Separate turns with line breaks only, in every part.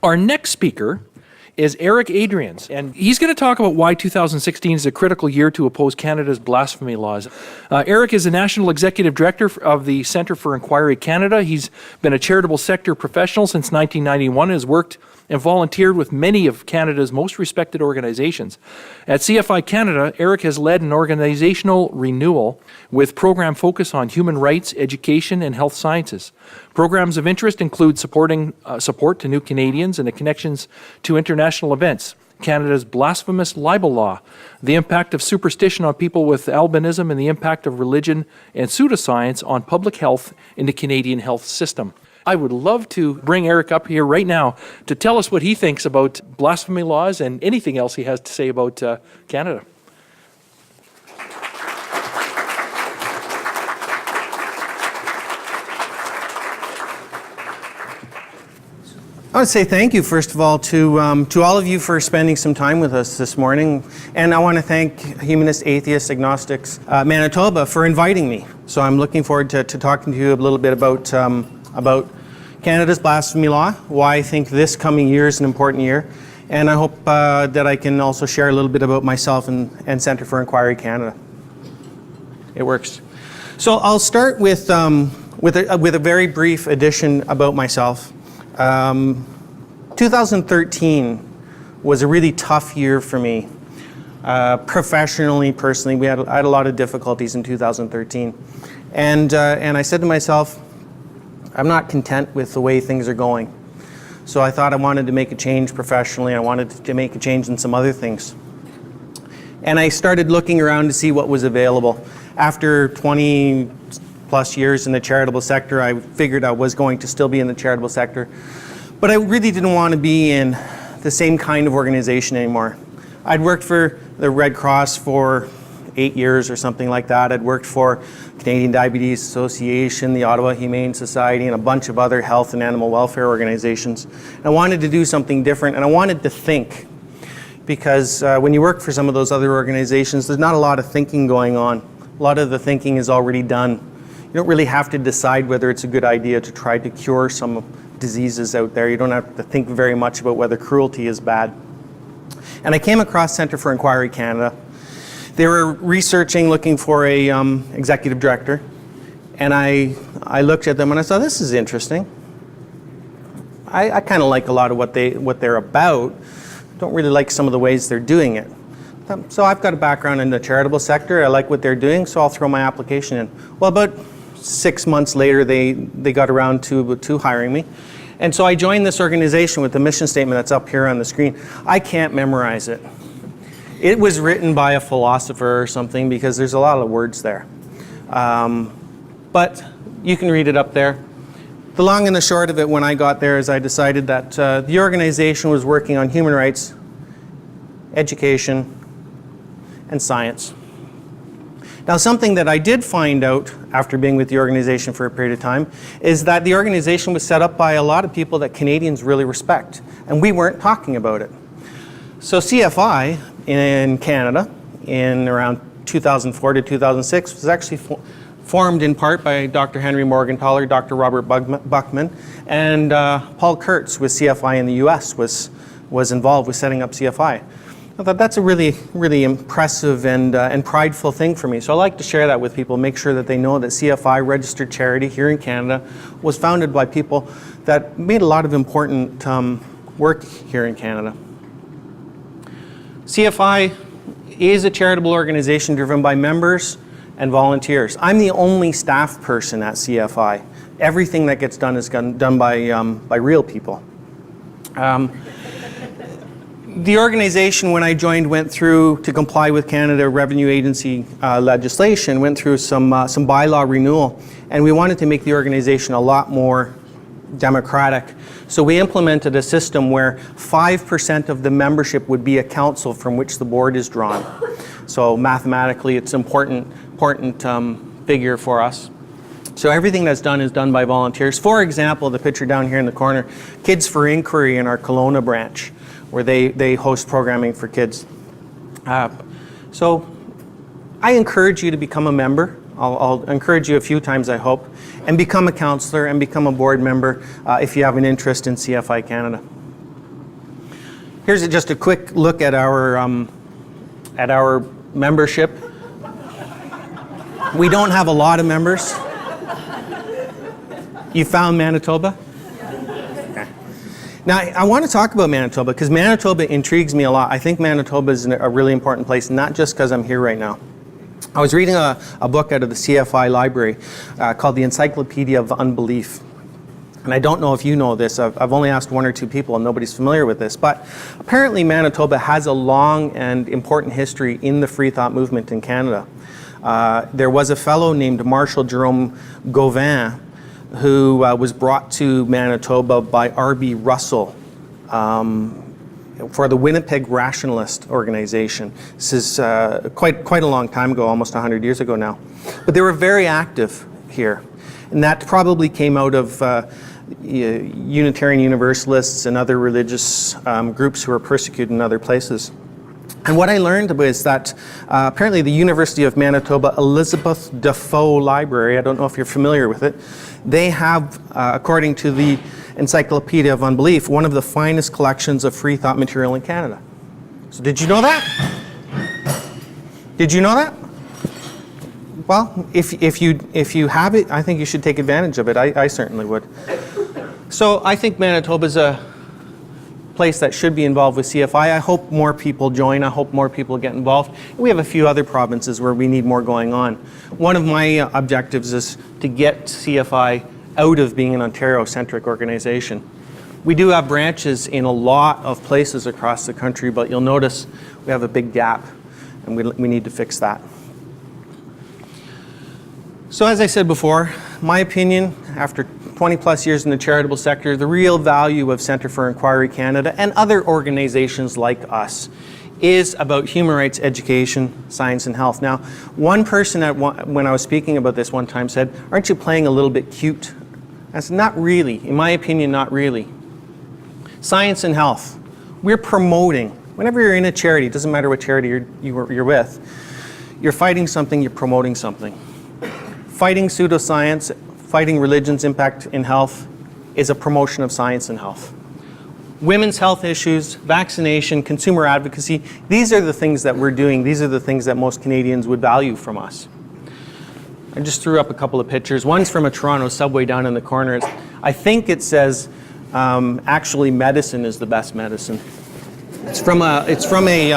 Our next speaker is Eric Adriaans, and he's going to talk about why 2016 is a critical year to oppose Canada's blasphemy laws. Eric is the National Executive Director of the Centre for Inquiry Canada. He's been a charitable sector professional since 1991 and has worked and volunteered with many of Canada's most respected organizations. At CFI Canada, Eric has led an organizational renewal with program focus on human rights, education, and health sciences. Programs of interest include support to new Canadians and the connections to international events, Canada's blasphemous libel law, the impact of superstition on people with albinism, and the impact of religion and pseudoscience on public health in the Canadian health system. I would love to bring Eric up here right now to tell us what he thinks about blasphemy laws and anything else he has to say about Canada.
I want to say thank you, first of all, to all of you for spending some time with us this morning. And I want to thank Humanists, Atheists, Agnostics Manitoba for inviting me. So I'm looking forward to talking to you a little bit about Canada's blasphemy law, why I think this coming year is an important year. And I hope that I can also share a little bit about myself and Centre for Inquiry Canada. It works. So I'll start with a very brief addition about myself. 2013 was a really tough year for me. Professionally, personally, I had a lot of difficulties in 2013. And I said to myself, I'm not content with the way things are going. So I thought I wanted to make a change professionally. I wanted to make a change in some other things. And I started looking around to see what was available. After 20 plus years in the charitable sector, I figured I was going to still be in the charitable sector. But I really didn't want to be in the same kind of organization anymore. I'd worked for the Red Cross for 8 years or something like that. I'd worked for Canadian Diabetes Association, the Ottawa Humane Society, and a bunch of other health and animal welfare organizations. And I wanted to do something different, and I wanted to think. Because when you work for some of those other organizations, there's not a lot of thinking going on. A lot of the thinking is already done. You don't really have to decide whether it's a good idea to try to cure some diseases out there. You don't have to think very much about whether cruelty is bad. And I came across Centre for Inquiry Canada. They were researching, looking for a executive director, and I looked at them and I thought, this is interesting. I kind of like a lot of what they're about. Don't really like some of the ways they're doing it. So I've got a background in the charitable sector. I like what they're doing, so I'll throw my application in. Well, about 6 months later, they got around to hiring me. And so I joined this organization with the mission statement that's up here on the screen. I can't memorize it. It was written by a philosopher or something because there's a lot of words there. But you can read it up there. The long and the short of it when I got there is I decided that the organization was working on human rights, education, and science. Now, something that I did find out after being with the organization for a period of time is that the organization was set up by a lot of people that Canadians really respect, and we weren't talking about it. So CFI in Canada in around 2004 to 2006 was actually formed in part by Dr. Henry Morgenthaler, Dr. Robert Buckman, and Paul Kurtz with CFI in the US was involved with setting up CFI. I thought that's a really, really impressive and prideful thing for me. So I like to share that with people, make sure that they know that CFI, registered charity here in Canada, was founded by people that made a lot of important work here in Canada. CFI is a charitable organization driven by members and volunteers. I'm the only staff person at CFI. Everything that gets done is done by real people. The organization, when I joined, went through, to comply with Canada Revenue Agency legislation, went through some bylaw renewal, and we wanted to make the organization a lot more democratic. So we implemented a system where 5% of the membership would be a council from which the board is drawn. So mathematically, it's an important figure for us. So everything that's done is done by volunteers. For example, the picture down here in the corner, Kids for Inquiry in our Kelowna branch, where they host programming for kids. So I encourage you to become a member. I'll encourage you a few times, I hope, and become a counselor and become a board member if you have an interest in CFI Canada. Here's just a quick look at our membership. We don't have a lot of members. You found Manitoba? Okay. Now, I want to talk about Manitoba because Manitoba intrigues me a lot. I think Manitoba is a really important place, not just because I'm here right now. I was reading a book out of the CFI library called The Encyclopedia of Unbelief. And I don't know if you know this. I've only asked one or two people and nobody's familiar with this. But apparently Manitoba has a long and important history in the free thought movement in Canada. There was a fellow named Marshall Jerome Gauvin who was brought to Manitoba by R.B. Russell for the Winnipeg Rationalist Organization. This is quite a long time ago, almost 100 years ago now. But they were very active here. And that probably came out of Unitarian Universalists and other religious groups who were persecuted in other places. And what I learned was that apparently the University of Manitoba Elizabeth Defoe Library, I don't know if you're familiar with it, they have, according to the Encyclopedia of Unbelief, one of the finest collections of free thought material in Canada. So did you know that? Did you know that? Well, if you have it, I think you should take advantage of it. I certainly would. So I think Manitoba's a place that should be involved with CFI. I hope more people join. I hope more people get involved. We have a few other provinces where we need more going on. One of my objectives is to get CFI out of being an Ontario-centric organization. We do have branches in a lot of places across the country, but you'll notice we have a big gap, and we need to fix that. So as I said before, my opinion, after 20 plus years in the charitable sector, the real value of Centre for Inquiry Canada and other organizations like us is about human rights education, science, and health. Now, one person when I was speaking about this one time said, "Aren't you playing a little bit cute?" I said, "Not really. In my opinion, not really." Science and health. We're promoting. Whenever you're in a charity, it doesn't matter what charity you're with, you're fighting something, you're promoting something. Fighting pseudoscience, fighting religion's impact in health is a promotion of science and health. Women's health issues, vaccination, consumer advocacy, these are the things that we're doing. These are the things that most Canadians would value from us. I just threw up a couple of pictures. One's from a Toronto subway down in the corner. I think it says, actually medicine is the best medicine. It's from a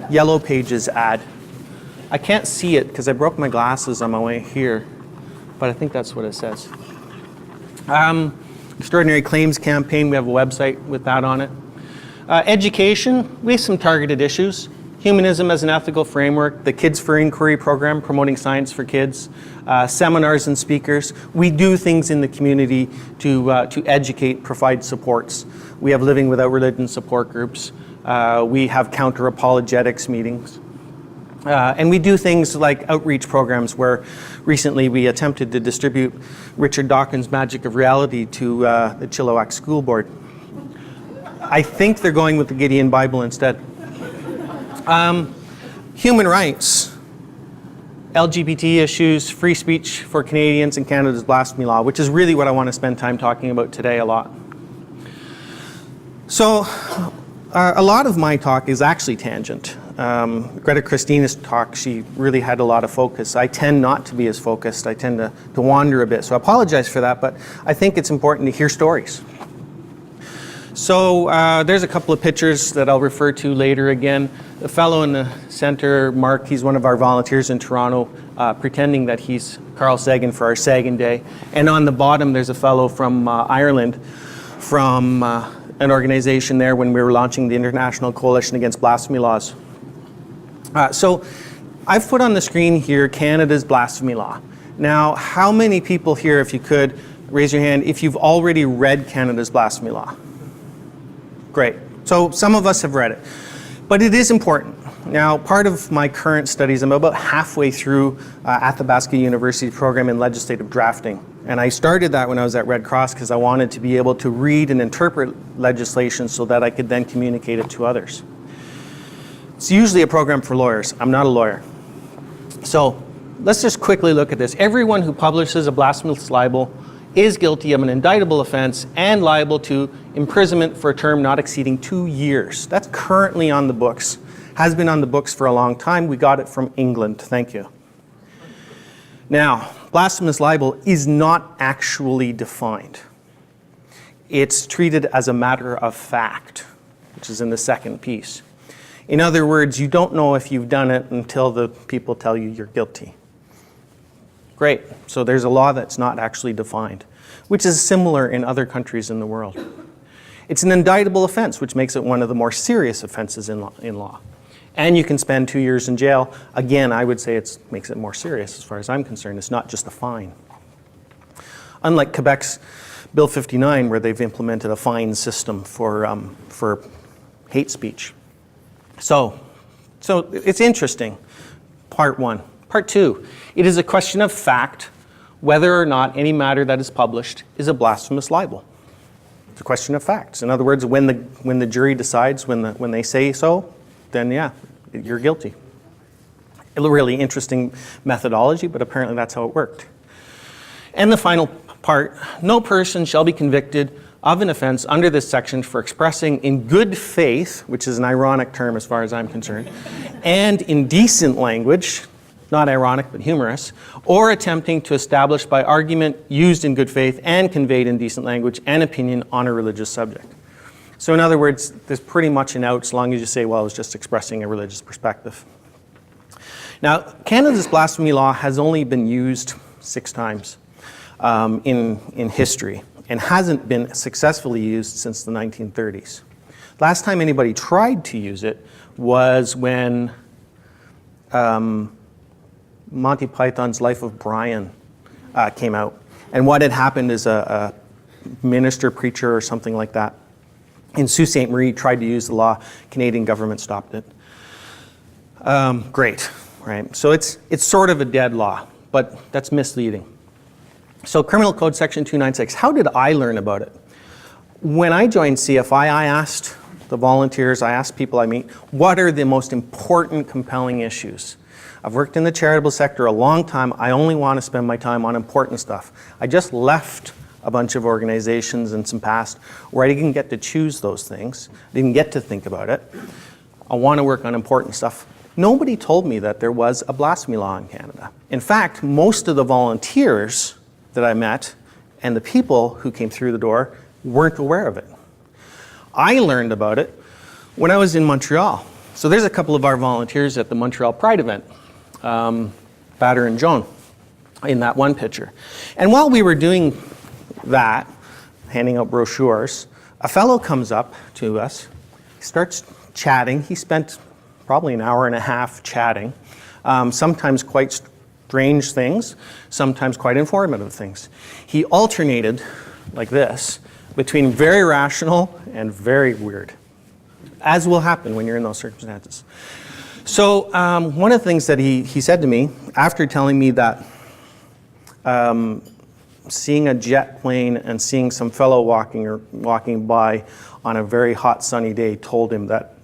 Yellow Pages ad. I can't see it because I broke my glasses on my way here, but I think that's what it says. Extraordinary Claims Campaign, we have a website with that on it. Education, we have some targeted issues. Humanism as an ethical framework, the Kids for Inquiry program, promoting science for kids, seminars and speakers. We do things in the community to educate, provide supports. We have Living Without Religion support groups. We have counter-apologetics meetings. And we do things like outreach programs where recently we attempted to distribute Richard Dawkins' Magic of Reality to the Chilliwack School Board. I think they're going with the Gideon Bible instead. Human rights, LGBT issues, free speech for Canadians, and Canada's Blasphemy Law, which is really what I want to spend time talking about today a lot. So a lot of my talk is actually tangent. Greta Christina's talk, she really had a lot of focus. I tend not to be as focused. I tend to wander a bit. So I apologize for that, but I think it's important to hear stories. So there's a couple of pictures that I'll refer to later again. The fellow in the center, Mark, he's one of our volunteers in Toronto, pretending that he's Carl Sagan for our Sagan Day. And on the bottom, there's a fellow from Ireland, from an organization there when we were launching the International Coalition Against Blasphemy Laws. So I've put on the screen here Canada's Blasphemy Law. Now, how many people here, if you could, raise your hand if you've already read Canada's Blasphemy Law? Great. So some of us have read it. But it is important. Now, part of my current studies, I'm about halfway through Athabasca University program in legislative drafting. And I started that when I was at Red Cross because I wanted to be able to read and interpret legislation so that I could then communicate it to others. It's usually a program for lawyers. I'm not a lawyer. So let's just quickly look at this. Everyone who publishes a blasphemous libel is guilty of an indictable offense and liable to imprisonment for a term not exceeding 2 years. That's currently on the books. Has been on the books for a long time. We got it from England. Thank you. Now, blasphemous libel is not actually defined. It's treated as a matter of fact, which is in the second piece. In other words, you don't know if you've done it until the people tell you you're guilty. Great. So there's a law that's not actually defined, which is similar in other countries in the world. It's an indictable offense, which makes it one of the more serious offenses in law. And you can spend 2 years in jail. Again, I would say it makes it more serious as far as I'm concerned. It's not just a fine. Unlike Quebec's Bill 59, where they've implemented a fine system for hate speech. So it's interesting, part one. Part two, it is a question of fact whether or not any matter that is published is a blasphemous libel. It's a question of facts. In other words, when the jury decides, when they say so, then yeah, you're guilty. A really interesting methodology, but apparently that's how it worked. And the final part, no person shall be convicted of an offense under this section for expressing in good faith, which is an ironic term as far as I'm concerned, and in decent language, not ironic but humorous, or attempting to establish by argument used in good faith and conveyed in decent language an opinion on a religious subject. So in other words, there's pretty much an out as long as you say, well, I was just expressing a religious perspective. Now, Canada's blasphemy law has only been used 6 times in history and hasn't been successfully used since the 1930s. Last time anybody tried to use it was when Monty Python's Life of Brian came out. And what had happened is a minister, preacher, or something like that in Sault Ste. Marie tried to use the law. Canadian government stopped it. Great, right? So it's sort of a dead law, but that's misleading. So Criminal Code Section 296, how did I learn about it? When I joined CFI, I asked the volunteers, I asked people I meet, what are the most important, compelling issues? I've worked in the charitable sector a long time. I only want to spend my time on important stuff. I just left a bunch of organizations and some past where I didn't get to choose those things, didn't get to think about it. I want to work on important stuff. Nobody told me that there was a blasphemy law in Canada. In fact, most of the volunteers that I met and the people who came through the door weren't aware of it. I learned about it when I was in Montreal. So there's a couple of our volunteers at the Montreal Pride event, Bader and Joan, in that one picture. And while we were doing that, handing out brochures, a fellow comes up to us, starts chatting. He spent probably an hour and a half chatting, sometimes quite strange things, sometimes quite informative things. He alternated like this between very rational and very weird, as will happen when you're in those circumstances. So one of the things that he said to me after telling me that seeing a jet plane and seeing some fellow walking by on a very hot sunny day told him that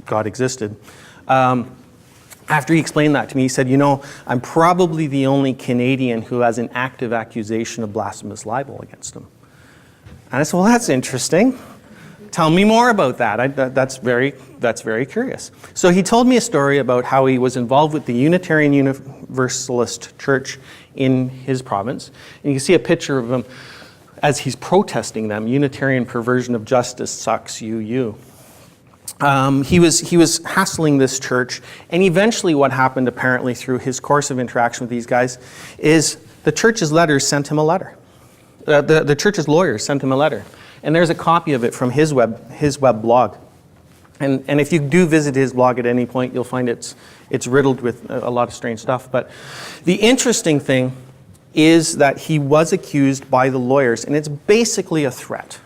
God existed. After he explained that to me, he said, you know, I'm probably the only Canadian who has an active accusation of blasphemous libel against him. And I said, well, that's interesting. Tell me more about that. That's very curious. So he told me a story about how he was involved with the Unitarian Universalist Church in his province. And you can see a picture of him as he's protesting them. Unitarian perversion of justice sucks, you. He was hassling this church, and eventually what happened apparently through his course of interaction with these guys is the church's letters sent him a letter. The church's lawyers sent him a letter. And there's a copy of it from his web blog. And if you do visit his blog at any point, you'll find it's riddled with a lot of strange stuff. But the interesting thing is that he was accused by the lawyers, and it's basically a threat.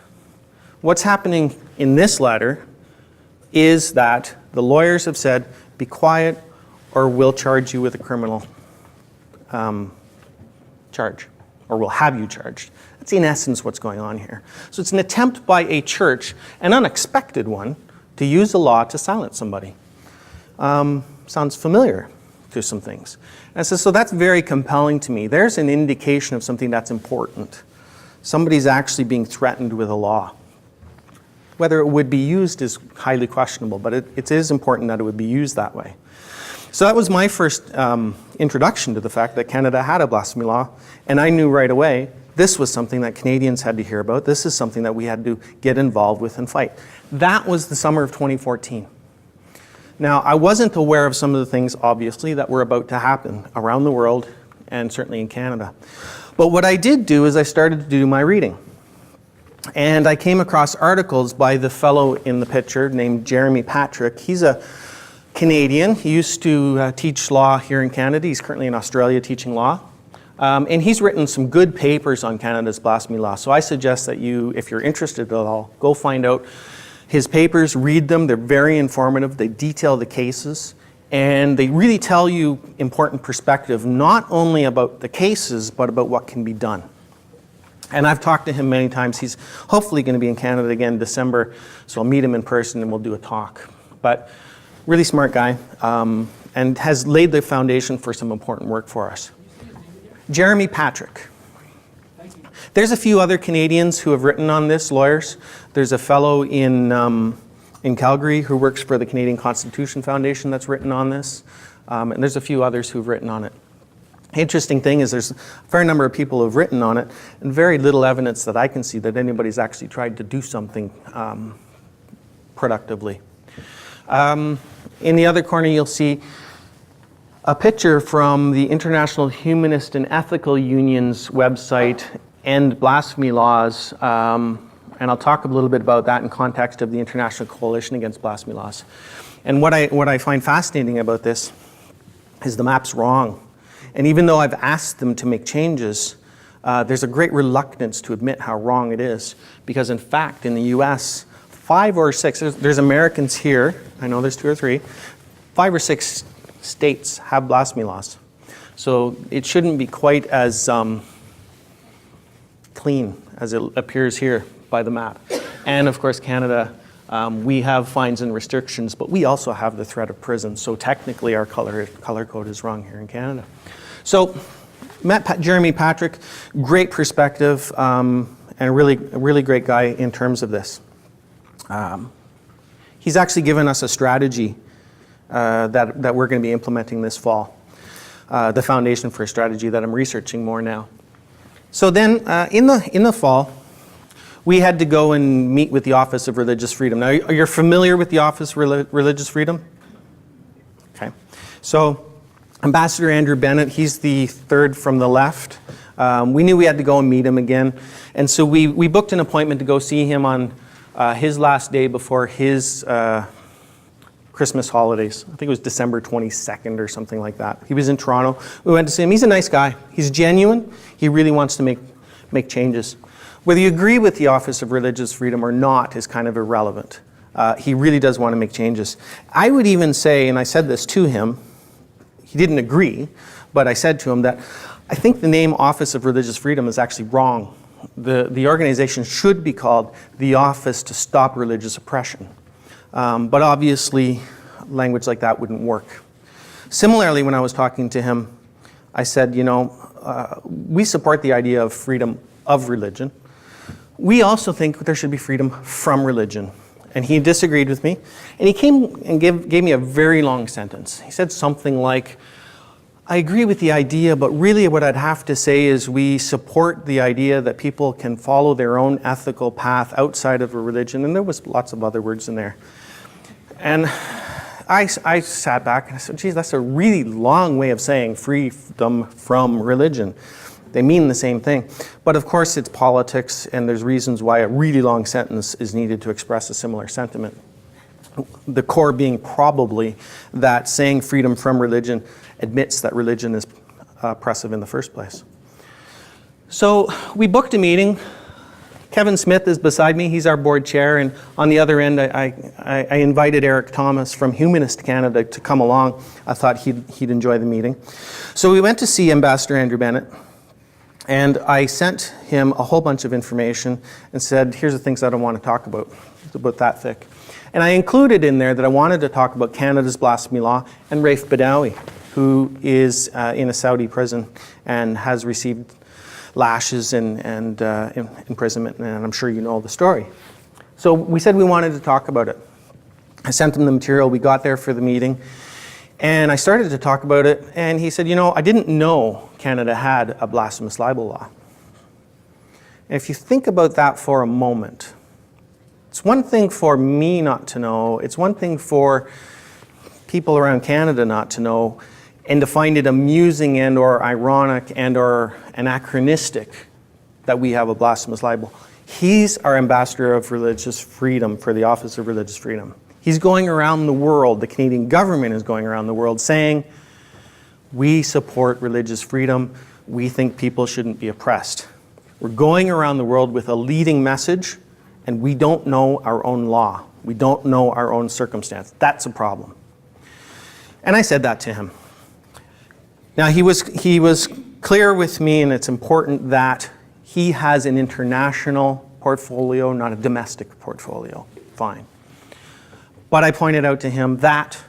What's happening in this letter is that the lawyers have said, be quiet or we'll charge you with a criminal charge, or we'll have you charged. That's in essence what's going on here. So it's an attempt by a church, an unexpected one, to use the law to silence somebody. Sounds familiar to some things. And so that's very compelling to me. There's an indication of something that's important. somebody's actually being threatened with a law. Whether it would be used is highly questionable, but it is important that it would be used that way. So that was my first introduction to the fact that Canada had a blasphemy law, and I knew right away this was something that Canadians had to hear about. This is something that we had to get involved with and fight. That was the summer of 2014. Now, I wasn't aware of some of the things, obviously, that were about to happen around the world and certainly in Canada. But what I did do is I started to do my reading. And I came across articles by the fellow in the picture named Jeremy Patrick. He's a Canadian. He used to teach law here in Canada. He's currently in Australia teaching law. And he's written some good papers on Canada's blasphemy law. So I suggest that you, if you're interested at all, go find out his papers, read them. They're very informative. They detail the cases. And they really tell you important perspective, not only about the cases, but about what can be done. And I've talked to him many times. He's hopefully going to be in Canada again in December, so I'll meet him in person and we'll do a talk. But really smart guy, and has laid the foundation for some important work for us. Jeremy Patrick. There's a few other Canadians who have written on this, lawyers. There's a fellow in Calgary who works for the Canadian Constitution Foundation that's written on this. And there's a few others who've written on it. Interesting thing is there's a fair number of people who have written on it and very little evidence that I can see that anybody's actually tried to do something productively. In the other corner you'll see a picture from the International Humanist and Ethical Union's website, End Blasphemy Laws, and I'll talk a little bit about that in context of the International Coalition Against Blasphemy Laws. And what I find fascinating about this is the map's wrong. And even though I've asked them to make changes, there's a great reluctance to admit how wrong it is. Because in fact, in the US, 5 or 6, there's Americans here, I know there's 2 or 3, 5 or 6 states have blasphemy laws. So it shouldn't be quite as clean as it appears here by the map. And of course, Canada, we have fines and restrictions, but we also have the threat of prison. So technically our color code is wrong here in Canada. So met Jeremy Patrick, great perspective, and a really great guy in terms of this. He's actually given us a strategy that we're going to be implementing this fall, the foundation for a strategy that I'm researching more now. So then in the fall, we had to go and meet with the Office of Religious Freedom. Now, you're familiar with the Office of Religious Freedom? Okay. So Ambassador Andrew Bennett, he's the third from the left. We knew we had to go and meet him again. And so we booked an appointment to go see him on his last day before his Christmas holidays. I think it was December 22nd or something like that. He was in Toronto. We went to see him. He's a nice guy. He's genuine. He really wants to make changes. Whether you agree with the Office of Religious Freedom or not is kind of irrelevant. He really does want to make changes. I would even say, and I said this to him, he didn't agree, but I said to him that I think the name Office of Religious Freedom is actually wrong. The organization should be called the Office to Stop Religious Oppression. But obviously, language like that wouldn't work. Similarly, when I was talking to him, I said, we support the idea of freedom of religion. We also think there should be freedom from religion. And he disagreed with me. And he came and gave me a very long sentence. He said something like, I agree with the idea, but really what I'd have to say is we support the idea that people can follow their own ethical path outside of a religion. And there was lots of other words in there. And I sat back and I said, geez, that's a really long way of saying freedom from religion. They mean the same thing. But of course it's politics, and there's reasons why a really long sentence is needed to express a similar sentiment. The core being probably that saying freedom from religion admits that religion is oppressive in the first place. So we booked a meeting. Kevin Smith is beside me. He's our board chair. And on the other end, I invited Eric Thomas from Humanist Canada to come along. I thought he'd enjoy the meeting. So we went to see Ambassador Andrew Bennett. And I sent him a whole bunch of information and said, here's the things that I want to talk about. It's about that thick. And I included in there that I wanted to talk about Canada's blasphemy law and Raif Badawi, who is in a Saudi prison and has received lashes and imprisonment, and I'm sure you know the story. So we said we wanted to talk about it. I sent him the material. We got there for the meeting, and I started to talk about it, and he said, you know, I didn't know Canada had a blasphemous libel law. And if you think about that for a moment, it's one thing for me not to know, it's one thing for people around Canada not to know, and to find it amusing and or ironic and or anachronistic that we have a blasphemous libel. He's our ambassador of religious freedom for the Office of Religious Freedom. He's going around the world, the Canadian government is going around the world saying, we support religious freedom, we think people shouldn't be oppressed. We're going around the world with a leading message, and we don't know our own law. We don't know our own circumstance. That's a problem. And I said that to him. Now, he was clear with me, and it's important that he has an international portfolio, not a domestic portfolio. Fine. But I pointed out to him that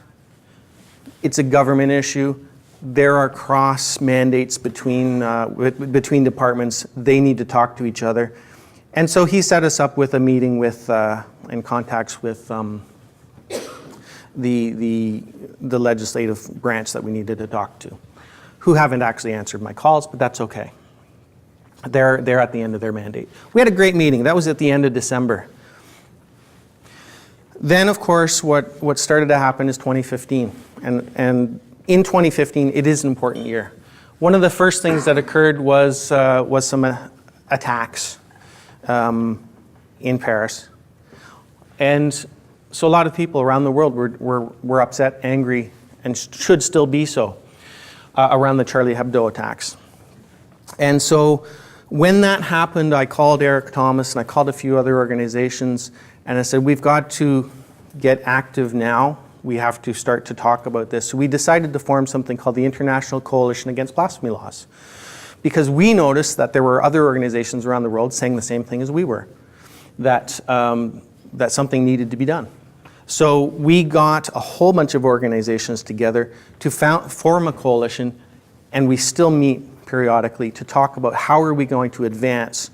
it's a government issue. There are cross mandates between departments. They need to talk to each other. And so he set us up with a meeting with, and contacts with the legislative branch that we needed to talk to, who haven't actually answered my calls, but that's okay. They're at the end of their mandate. We had a great meeting. That was at the end of December. Then, of course, what started to happen is 2015. And in 2015, it is an important year. One of the first things that occurred was some attacks in Paris. And so a lot of people around the world were upset, angry, and should still be so around the Charlie Hebdo attacks. And so when that happened, I called Eric Thomas and I called a few other organizations, and I said, we've got to get active now. We have to start to talk about this. So we decided to form something called the International Coalition Against Blasphemy Laws, because we noticed that there were other organizations around the world saying the same thing as we were, that something needed to be done. So we got a whole bunch of organizations together to form a coalition, and we still meet periodically to talk about how are we going to advance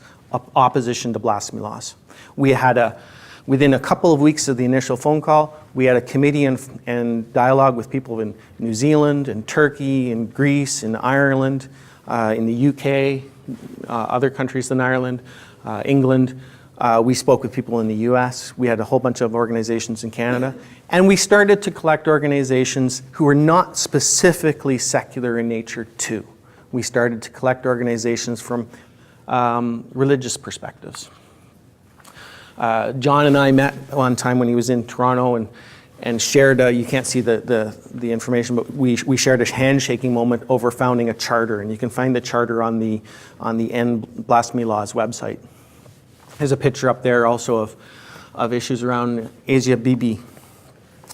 opposition to blasphemy laws. We had within a couple of weeks of the initial phone call, we had a committee and dialogue with people in New Zealand and Turkey and Greece and Ireland, in the UK, other countries than Ireland, England. We spoke with people in the US. We had a whole bunch of organizations in Canada. And we started to collect organizations who were not specifically secular in nature too. We started to collect organizations from religious perspectives. John and I met one time when he was in Toronto and shared, you can't see the information, but we shared a handshaking moment over founding a charter. And you can find the charter on the End Blasphemy Laws website. There's a picture up there also of issues around Asia Bibi,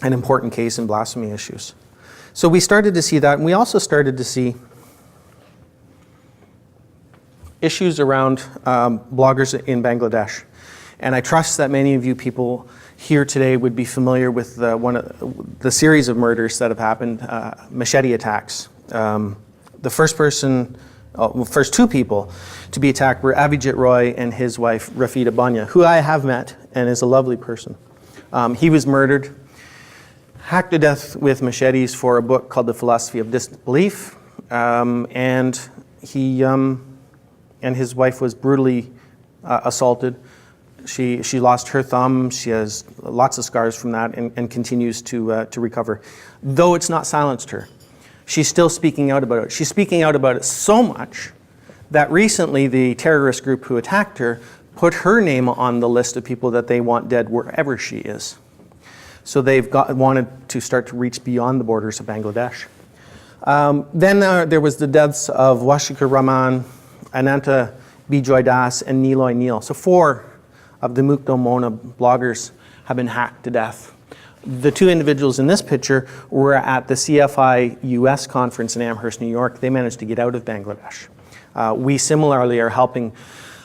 an important case in blasphemy issues. So we started to see that, and we also started to see issues around bloggers in Bangladesh. And I trust that many of you people here today would be familiar with one of the series of murders that have happened, Machete Attacks. The first two people to be attacked were Abhijit Roy and his wife, Rafida Banya, who I have met and is a lovely person. He was murdered, hacked to death with machetes for a book called The Philosophy of Disbelief, and he and his wife was brutally assaulted. She lost her thumb. She has lots of scars from that and continues to recover. Though it's not silenced her, she's still speaking out about it. She's speaking out about it so much that recently the terrorist group who attacked her put her name on the list of people that they want dead wherever she is. So they've wanted to start to reach beyond the borders of Bangladesh. Then there was the deaths of Washika Rahman, Ananta Bijoy Das, and Niloy Neal. So 4 of the Mukto Mona bloggers have been hacked to death. The 2 individuals in this picture were at the CFI US conference in Amherst, New York. They managed to get out of Bangladesh. We similarly are helping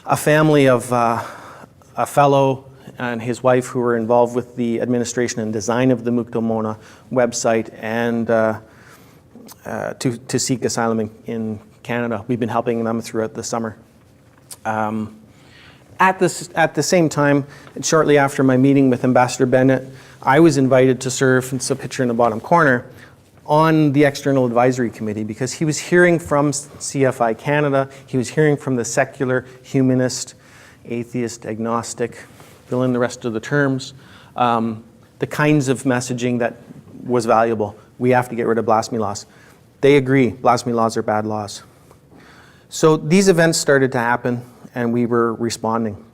a family of a fellow and his wife who were involved with the administration and design of the Mukto Mona website and to seek asylum in Canada. We've been helping them throughout the summer. At the same time, shortly after my meeting with Ambassador Bennett, I was invited to serve, it's a picture in the bottom corner, on the External Advisory Committee because he was hearing from CFI Canada, he was hearing from the secular, humanist, atheist, agnostic, fill in the rest of the terms, the kinds of messaging that was valuable. We have to get rid of blasphemy laws. They agree, blasphemy laws are bad laws. So these events started to happen and we were responding.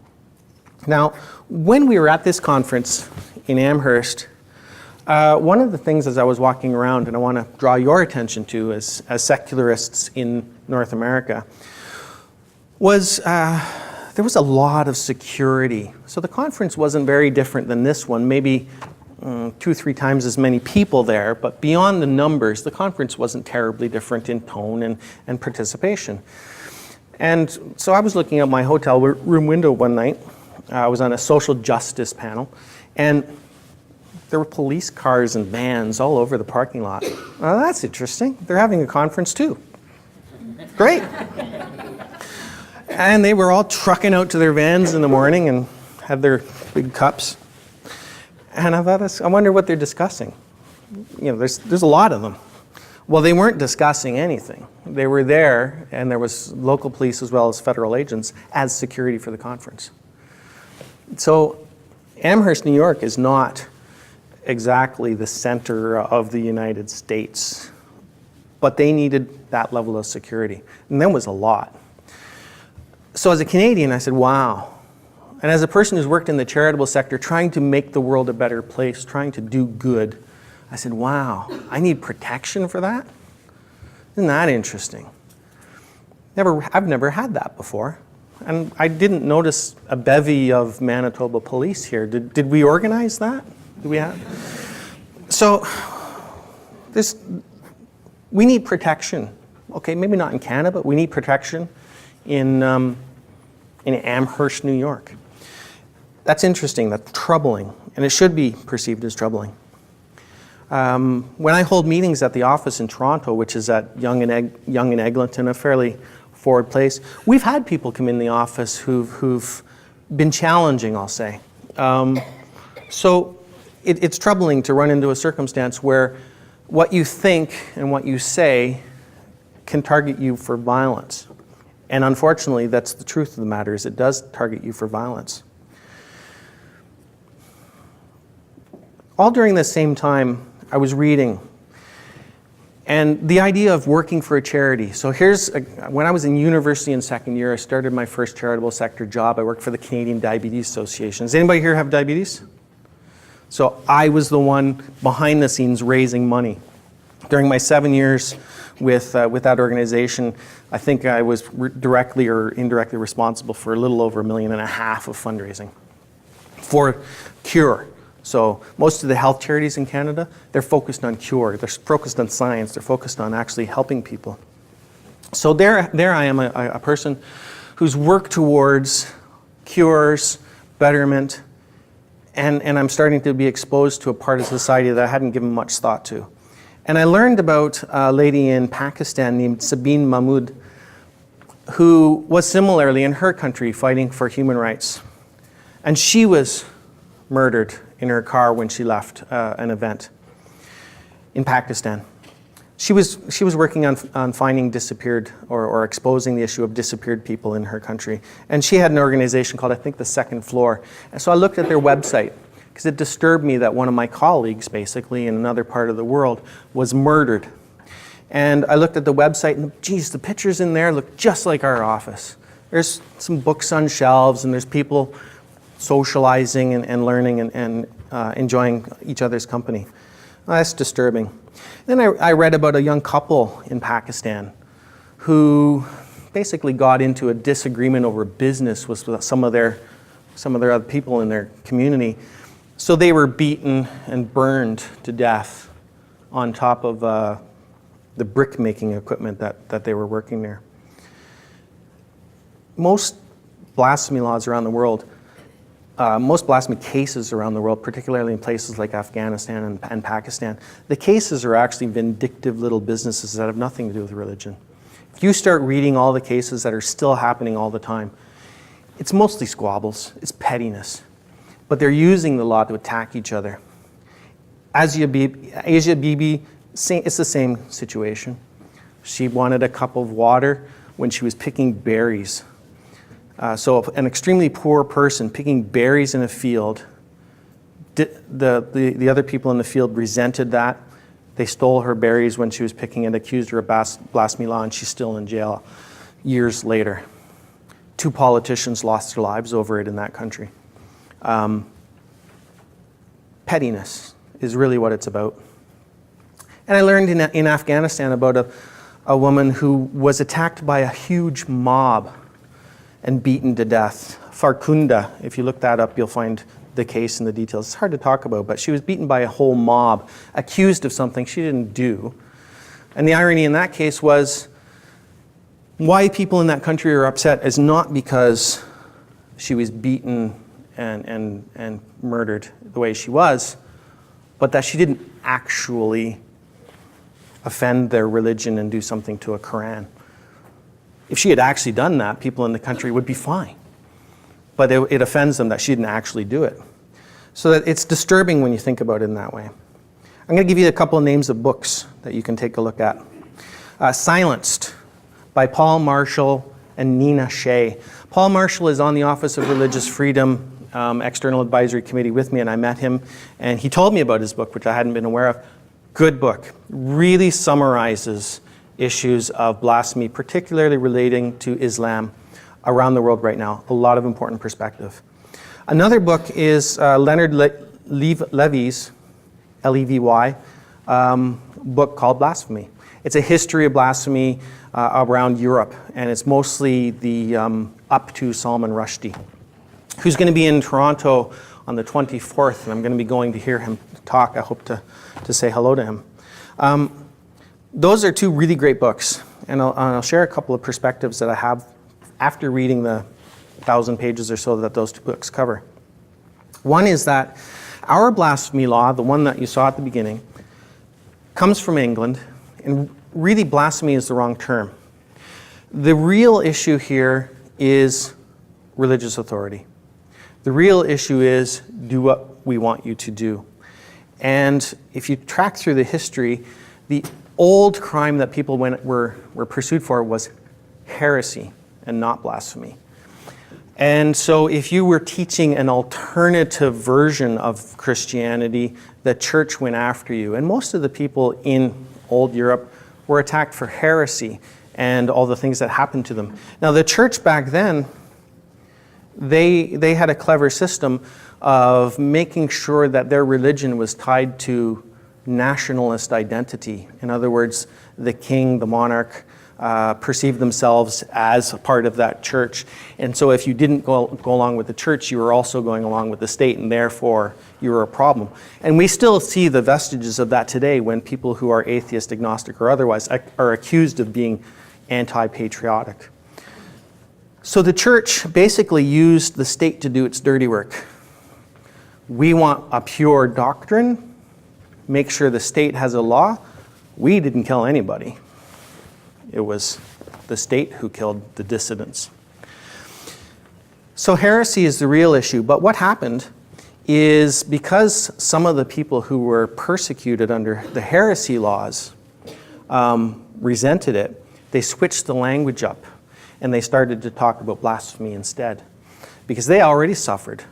Now, when we were at this conference in Amherst, one of the things as I was walking around, and I want to draw your attention to as secularists in North America, was there was a lot of security. So the conference wasn't very different than this one, maybe 2 or 3 times as many people there, but beyond the numbers, the conference wasn't terribly different in tone and participation. And so I was looking out my hotel room window one night. I was on a social justice panel, and there were police cars and vans all over the parking lot. Well, that's interesting. They're having a conference too. Great. And they were all trucking out to their vans in the morning and had their big cups. And I thought, I wonder what they're discussing. You know, there's a lot of them. Well, they weren't discussing anything. They were there, and there was local police as well as federal agents as security for the conference. So Amherst, New York is not exactly the center of the United States, but they needed that level of security. And that was a lot. So as a Canadian, I said, wow. And as a person who's worked in the charitable sector, trying to make the world a better place, trying to do good, I said, wow, I need protection for that? Isn't that interesting? I've never had that before. And I didn't notice a bevy of Manitoba police here. Did we organize that? Did we have? So we need protection. Okay, maybe not in Canada, but we need protection in Amherst, New York. That's interesting, that's troubling, and it should be perceived as troubling. When I hold meetings at the office in Toronto, which is at Yonge and Eglinton, a fairly forward place, we've had people come in the office who've been challenging, I'll say. So it's troubling to run into a circumstance where what you think and what you say can target you for violence. And unfortunately, that's the truth of the matter, is it does target you for violence. All during the same time, I was reading, and the idea of working for a charity. So when I was in university in second year, I started my first charitable sector job. I worked for the Canadian Diabetes Association. Does anybody here have diabetes? So I was the one behind the scenes raising money. During my 7 years with that organization, I think I was directly or indirectly responsible for a little over $1.5 million of fundraising for cure. So most of the health charities in Canada, they're focused on cure, they're focused on science, they're focused on actually helping people. So there I am, a person who's worked towards cures, betterment, and I'm starting to be exposed to a part of society that I hadn't given much thought to. And I learned about a lady in Pakistan named Sabine Mahmood, who was similarly in her country fighting for human rights. And she was murdered in her car when she left an event in Pakistan. She was working on finding disappeared or exposing the issue of disappeared people in her country. And she had an organization called, I think, The Second Floor. And so I looked at their website because it disturbed me that one of my colleagues, basically, in another part of the world, was murdered. And I looked at the website and, geez, the pictures in there look just like our office. There's some books on shelves and there's people socializing and learning and enjoying each other's company. Well, that's disturbing. Then I read about a young couple in Pakistan who basically got into a disagreement over business with some of their other people in their community. So they were beaten and burned to death on top of the brick making equipment that they were working there. Most blasphemy laws around the world, most blasphemy cases around the world, particularly in places like Afghanistan and Pakistan, the cases are actually vindictive little businesses that have nothing to do with religion. if you start reading all the cases that are still happening all the time, it's mostly squabbles, it's pettiness. But they're using the law to attack each other. Asia Bibi, it's the same situation. She wanted a cup of water when she was picking berries. So an extremely poor person picking berries in a field, the other people in the field resented that. They stole her berries when she was picking and accused her of blasphemy law, and she's still in jail years later. 2 politicians lost their lives over it in that country. Pettiness is really what it's about. And I learned in Afghanistan about a woman who was attacked by a huge mob and beaten to death. Farkunda, if you look that up, you'll find the case and the details. It's hard to talk about, but she was beaten by a whole mob, accused of something she didn't do. And the irony in that case was why people in that country are upset is not because she was beaten and murdered the way she was, but that she didn't actually offend their religion and do something to a Quran. If she had actually done that, people in the country would be fine. But it offends them that she didn't actually do it. So that it's disturbing when you think about it in that way. I'm going to give you a couple of names of books that you can take a look at. Silenced by Paul Marshall and Nina Shea. Paul Marshall is on the Office of Religious Freedom External Advisory Committee with me, and I met him, and he told me about his book, which I hadn't been aware of. Good book. Really summarizes issues of blasphemy, particularly relating to Islam around the world right now. A lot of important perspective. Another book is Leonard Levy's, Levy, book called Blasphemy. It's a history of blasphemy around Europe, and it's mostly the up to Salman Rushdie, who's going to be in Toronto on the 24th, and I'm going to be going to hear him talk. I hope to say hello to him. Those are 2 really great books, and I'll share a couple of perspectives that I have after reading the 1,000 pages or so that those 2 books cover. One is that our blasphemy law, the one that you saw at the beginning, comes from England, and really blasphemy is the wrong term. The real issue here is religious authority. The real issue is do what we want you to do. And if you track through the history, the old crime that people were pursued for was heresy and not blasphemy. And so if you were teaching an alternative version of Christianity, the church went after you. And most of the people in old Europe were attacked for heresy and all the things that happened to them. Now the church back then, they had a clever system of making sure that their religion was tied to nationalist identity. In other words, the king, the monarch, perceived themselves as a part of that church. And so if you didn't go along with the church, you were also going along with the state, and therefore you were a problem. And we still see the vestiges of that today when people who are atheist, agnostic, or otherwise are accused of being anti-patriotic. So the church basically used the state to do its dirty work. We want a pure doctrine, make sure the state has a law. We didn't kill anybody. It was the state who killed the dissidents. So heresy is the real issue. But what happened is because some of the people who were persecuted under the heresy laws resented it, they switched the language up and they started to talk about blasphemy instead because they already suffered.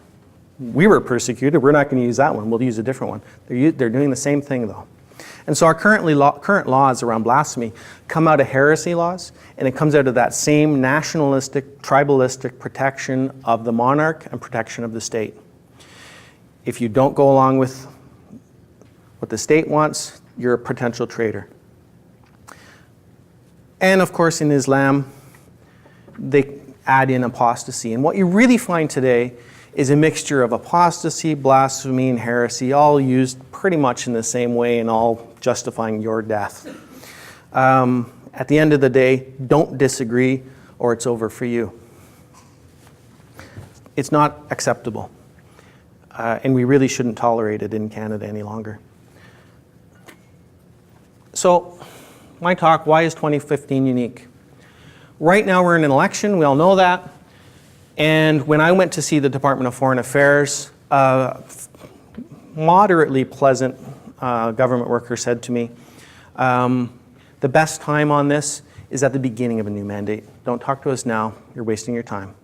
We were persecuted. We're not going to use that one. We'll use a different one. They're doing the same thing, though. And so our current laws around blasphemy come out of heresy laws, and it comes out of that same nationalistic, tribalistic protection of the monarch and protection of the state. If you don't go along with what the state wants, you're a potential traitor. And of course, in Islam, they add in apostasy. And what you really find today is a mixture of apostasy, blasphemy, and heresy, all used pretty much in the same way and all justifying your death. At the end of the day, don't disagree or it's over for you. It's not acceptable. And we really shouldn't tolerate it in Canada any longer. So, my talk, why is 2015 unique? Right now we're in an election, we all know that. And when I went to see the Department of Foreign Affairs, moderately pleasant government worker said to me, the best time on this is at the beginning of a new mandate. Don't talk to us now, you're wasting your time.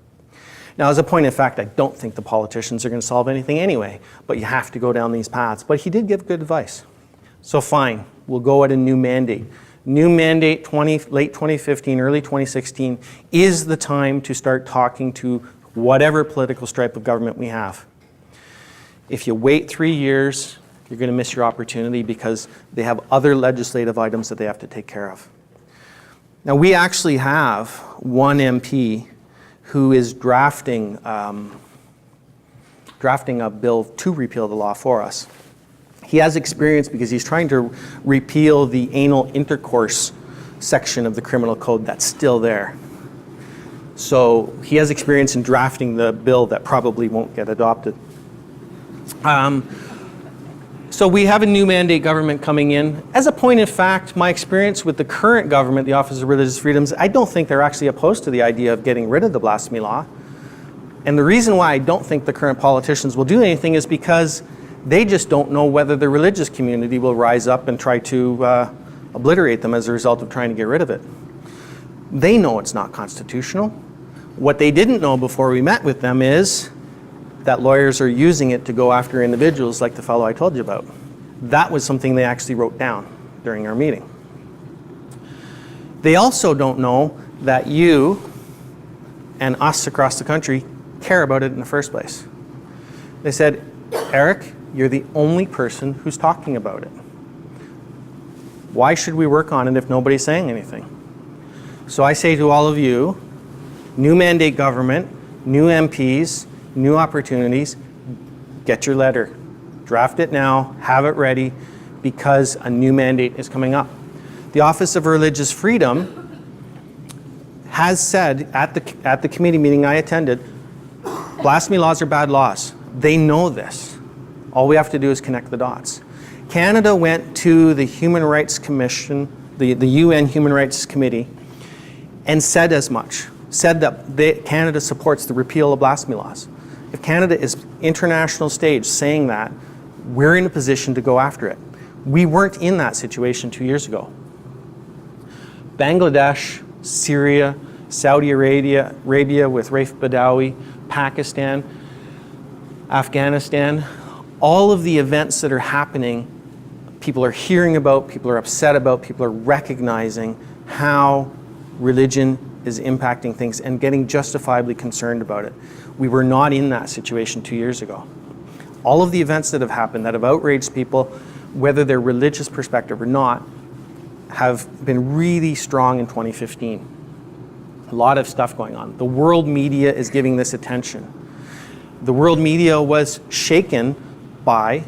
Now, as a point of fact, I don't think the politicians are going to solve anything anyway, but you have to go down these paths. But he did give good advice. So fine, we'll go at a new mandate. New mandate, late 2015, early 2016, is the time to start talking to whatever political stripe of government we have. If you wait 3 years, you're going to miss your opportunity because they have other legislative items that they have to take care of. Now, we actually have one MP who is drafting a bill to repeal the law for us. He has experience because he's trying to repeal the anal intercourse section of the criminal code that's still there. So he has experience in drafting the bill that probably won't get adopted. So we have a new mandate government coming in. As a point of fact, my experience with the current government, the Office of Religious Freedoms, I don't think they're actually opposed to the idea of getting rid of the blasphemy law. And the reason why I don't think the current politicians will do anything is because they just don't know whether the religious community will rise up and try to obliterate them as a result of trying to get rid of it. They know it's not constitutional. What they didn't know before we met with them is that lawyers are using it to go after individuals like the fellow I told you about. That was something they actually wrote down during our meeting. They also don't know that you and us across the country care about it in the first place. They said, Eric, you're the only person who's talking about it. Why should we work on it if nobody's saying anything? So I say to all of you, new mandate government, new MPs, new opportunities, get your letter. Draft it now, have it ready, because a new mandate is coming up. The Office of Religious Freedom has said at the committee meeting I attended, blasphemy laws are bad laws. They know this. All we have to do is connect the dots. Canada went to the Human Rights Commission, the UN Human Rights Committee, and said as much. Said that Canada supports the repeal of blasphemy laws. If Canada is international stage saying that, we're in a position to go after it. We weren't in that situation 2 years ago. Bangladesh, Syria, Saudi Arabia with Raif Badawi, Pakistan, Afghanistan, all of the events that are happening, people are hearing about, people are upset about, people are recognizing how religion is impacting things and getting justifiably concerned about it. We were not in that situation 2 years ago. All of the events that have happened that have outraged people, whether they're religious perspective or not, have been really strong in 2015. A lot of stuff going on. The world media is giving this attention. The world media was shaken by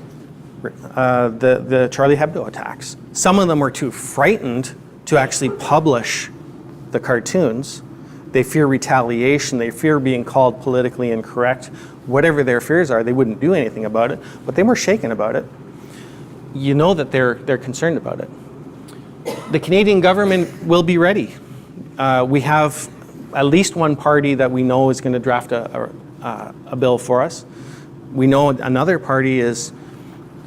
the Charlie Hebdo attacks. Some of them were too frightened to actually publish the cartoons. They fear retaliation, they fear being called politically incorrect. Whatever their fears are, they wouldn't do anything about it, but they were shaken about it. You know that they're concerned about it. The Canadian government will be ready. We have at least one party that we know is going to draft a bill for us. We know another party is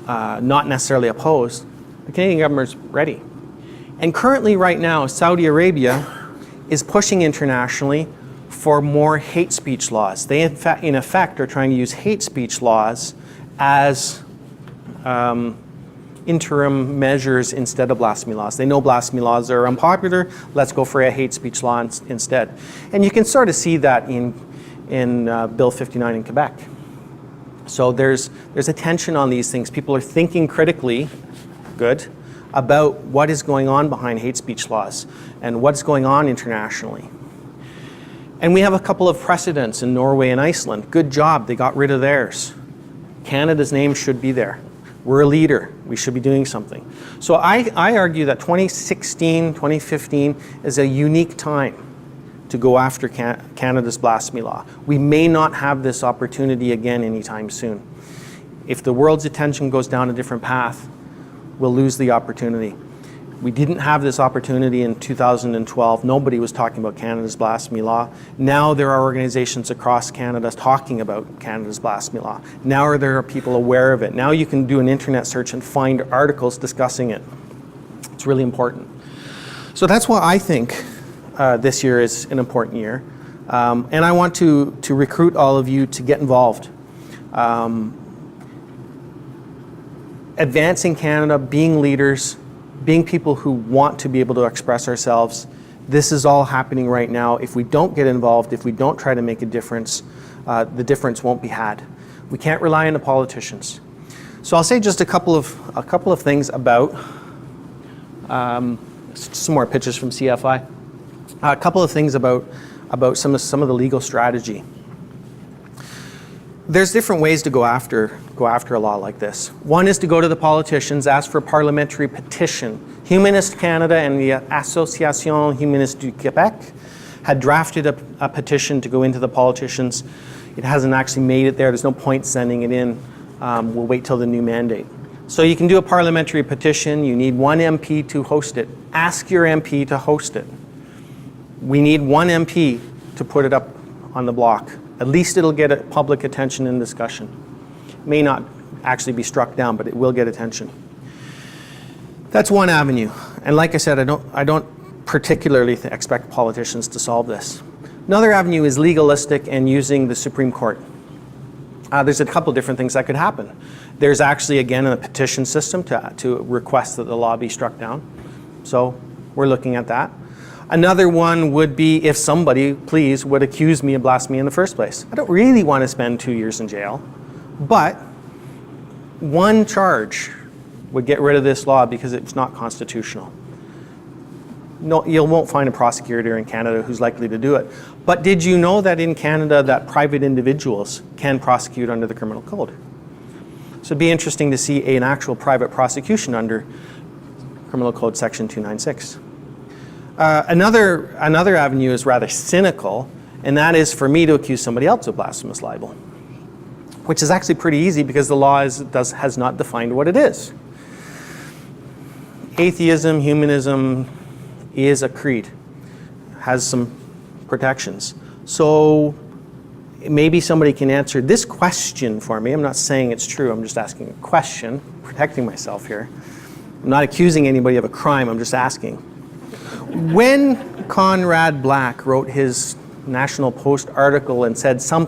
not necessarily opposed. The Canadian government's ready. And currently right now, Saudi Arabia is pushing internationally for more hate speech laws. They in effect are trying to use hate speech laws as interim measures instead of blasphemy laws. They know blasphemy laws are unpopular, let's go for a hate speech law instead. And you can sort of see that in Bill 59 in Quebec. So there's a tension on these things. People are thinking critically, good, about what is going on behind hate speech laws and what's going on internationally. And we have a couple of precedents in Norway and Iceland. Good job, they got rid of theirs. Canada's name should be there. We're a leader, we should be doing something. So I argue that 2016, 2015 is a unique time to go after Canada's blasphemy law. We may not have this opportunity again anytime soon. If the world's attention goes down a different path, we'll lose the opportunity. We didn't have this opportunity in 2012. Nobody was talking about Canada's blasphemy law. Now there are organizations across Canada talking about Canada's blasphemy law. Now there are people aware of it. Now you can do an internet search and find articles discussing it. It's really important. So that's why I think this year is an important year. And I want to recruit all of you to get involved. Advancing Canada, being leaders, being people who want to be able to express ourselves. This is all happening right now. If we don't get involved, if we don't try to make a difference, the difference won't be had. We can't rely on the politicians. So I'll say just a couple of things about some more pictures from CFI. A couple of things about some of the legal strategy. There's different ways to go after a law like this. One is to go to the politicians, ask for a parliamentary petition. Humanist Canada and the Association Humaniste du Québec had drafted a petition to go into the politicians. It hasn't actually made it there. There's no point sending it in. We'll wait till the new mandate. So you can do a parliamentary petition. You need one MP to host it. Ask your MP to host it. We need one MP to put it up on the block. At least it'll get public attention and discussion. It may not actually be struck down, but it will get attention. That's one avenue. And like I said, I don't particularly expect politicians to solve this. Another avenue is legalistic and using the Supreme Court. There's a couple different things that could happen. There's actually, again, a petition system to request that the law be struck down. So we're looking at that. Another one would be if somebody, please, would accuse me of blasphemy in the first place. I don't really want to spend 2 years in jail, but one charge would get rid of this law because it's not constitutional. No, you won't find a prosecutor in Canada who's likely to do it. But did you know that in Canada that private individuals can prosecute under the criminal code? So it'd be interesting to see an actual private prosecution under Criminal Code Section 296. Another avenue is rather cynical, and that is for me to accuse somebody else of blasphemous libel, which is actually pretty easy because the law has not defined what it is. Atheism, humanism is a creed, has some protections. So maybe somebody can answer this question for me. I'm not saying it's true, I'm just asking a question, protecting myself here. I'm not accusing anybody of a crime, I'm just asking. When Conrad Black wrote his National Post article and said some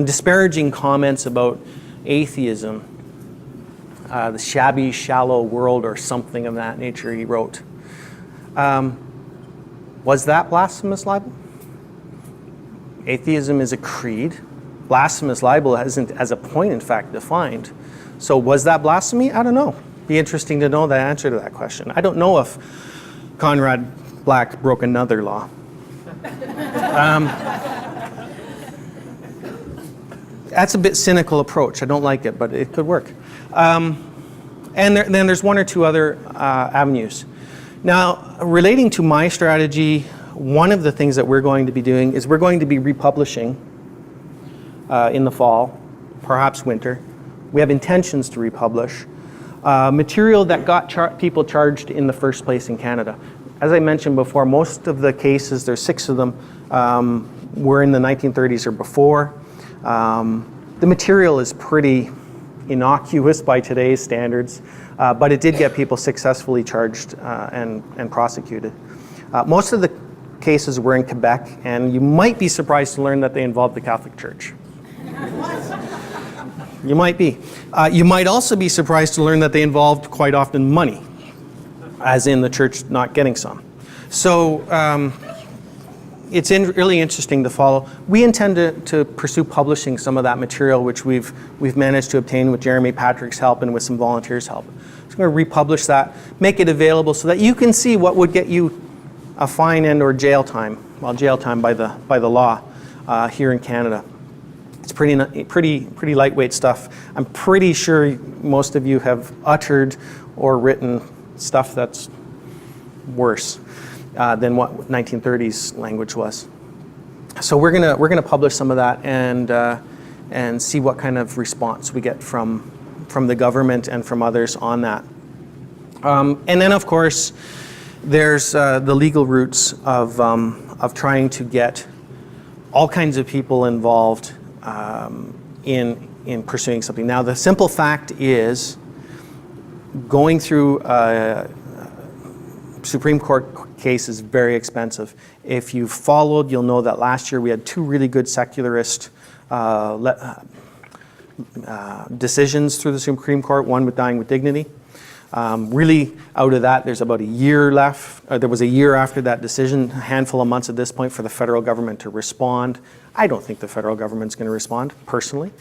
disparaging comments about atheism, the shabby, shallow world or something of that nature he wrote, was that blasphemous libel? Atheism is a creed. Blasphemous libel isn't, as a point, in fact, defined. So was that blasphemy? I don't know. Be interesting to know the answer to that question. I don't know if Conrad Black broke another law. That's a bit cynical approach. I don't like it, but it could work. And then there's one or two other avenues. Now, relating to my strategy, one of the things that we're going to be doing is we're going to be republishing in the fall, perhaps winter. We have intentions to republish material that got people charged in the first place in Canada. As I mentioned before, most of the cases, there's 6 of them, were in the 1930s or before. The material is pretty innocuous by today's standards, but it did get people successfully charged and prosecuted. Most of the cases were in Quebec, and you might be surprised to learn that they involved the Catholic Church. You might be. You might also be surprised to learn that they involved quite often money, as in the church not getting some. So it's really interesting to follow. We intend to pursue publishing some of that material, which we've managed to obtain with Jeremy Patrick's help and with some volunteers' help. So I'm going to republish that, make it available so that you can see what would get you a fine and or jail time, well, jail time by the law here in Canada. It's pretty lightweight stuff. I'm pretty sure most of you have uttered or written stuff that's worse than what 1930s language was. So we're gonna publish some of that and see what kind of response we get from the government and from others on that. And then, of course, there's the legal routes of trying to get all kinds of people involved in pursuing something. Now, the simple fact is, going through a Supreme Court case is very expensive. If you've followed, you'll know that last year we had 2 really good secularist decisions through the Supreme Court, one with Dying with Dignity. Really, out of that, there's about a year left. There was a year after that decision, a handful of months at this point for the federal government to respond. I don't think the federal government's going to respond, personally.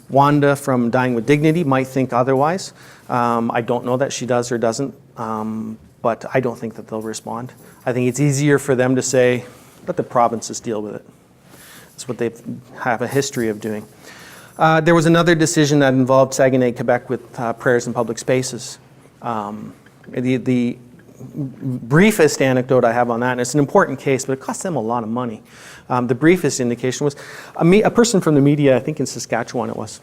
Wanda from Dying with Dignity might think otherwise. I don't know that she does or doesn't, but I don't think that they'll respond. I think it's easier for them to say, let the provinces deal with it. That's what they have a history of doing. There was another decision that involved Saguenay, Quebec with prayers in public spaces. The briefest anecdote I have on that, and it's an important case, but it cost them a lot of money. The briefest indication was a person from the media, I think in Saskatchewan it was,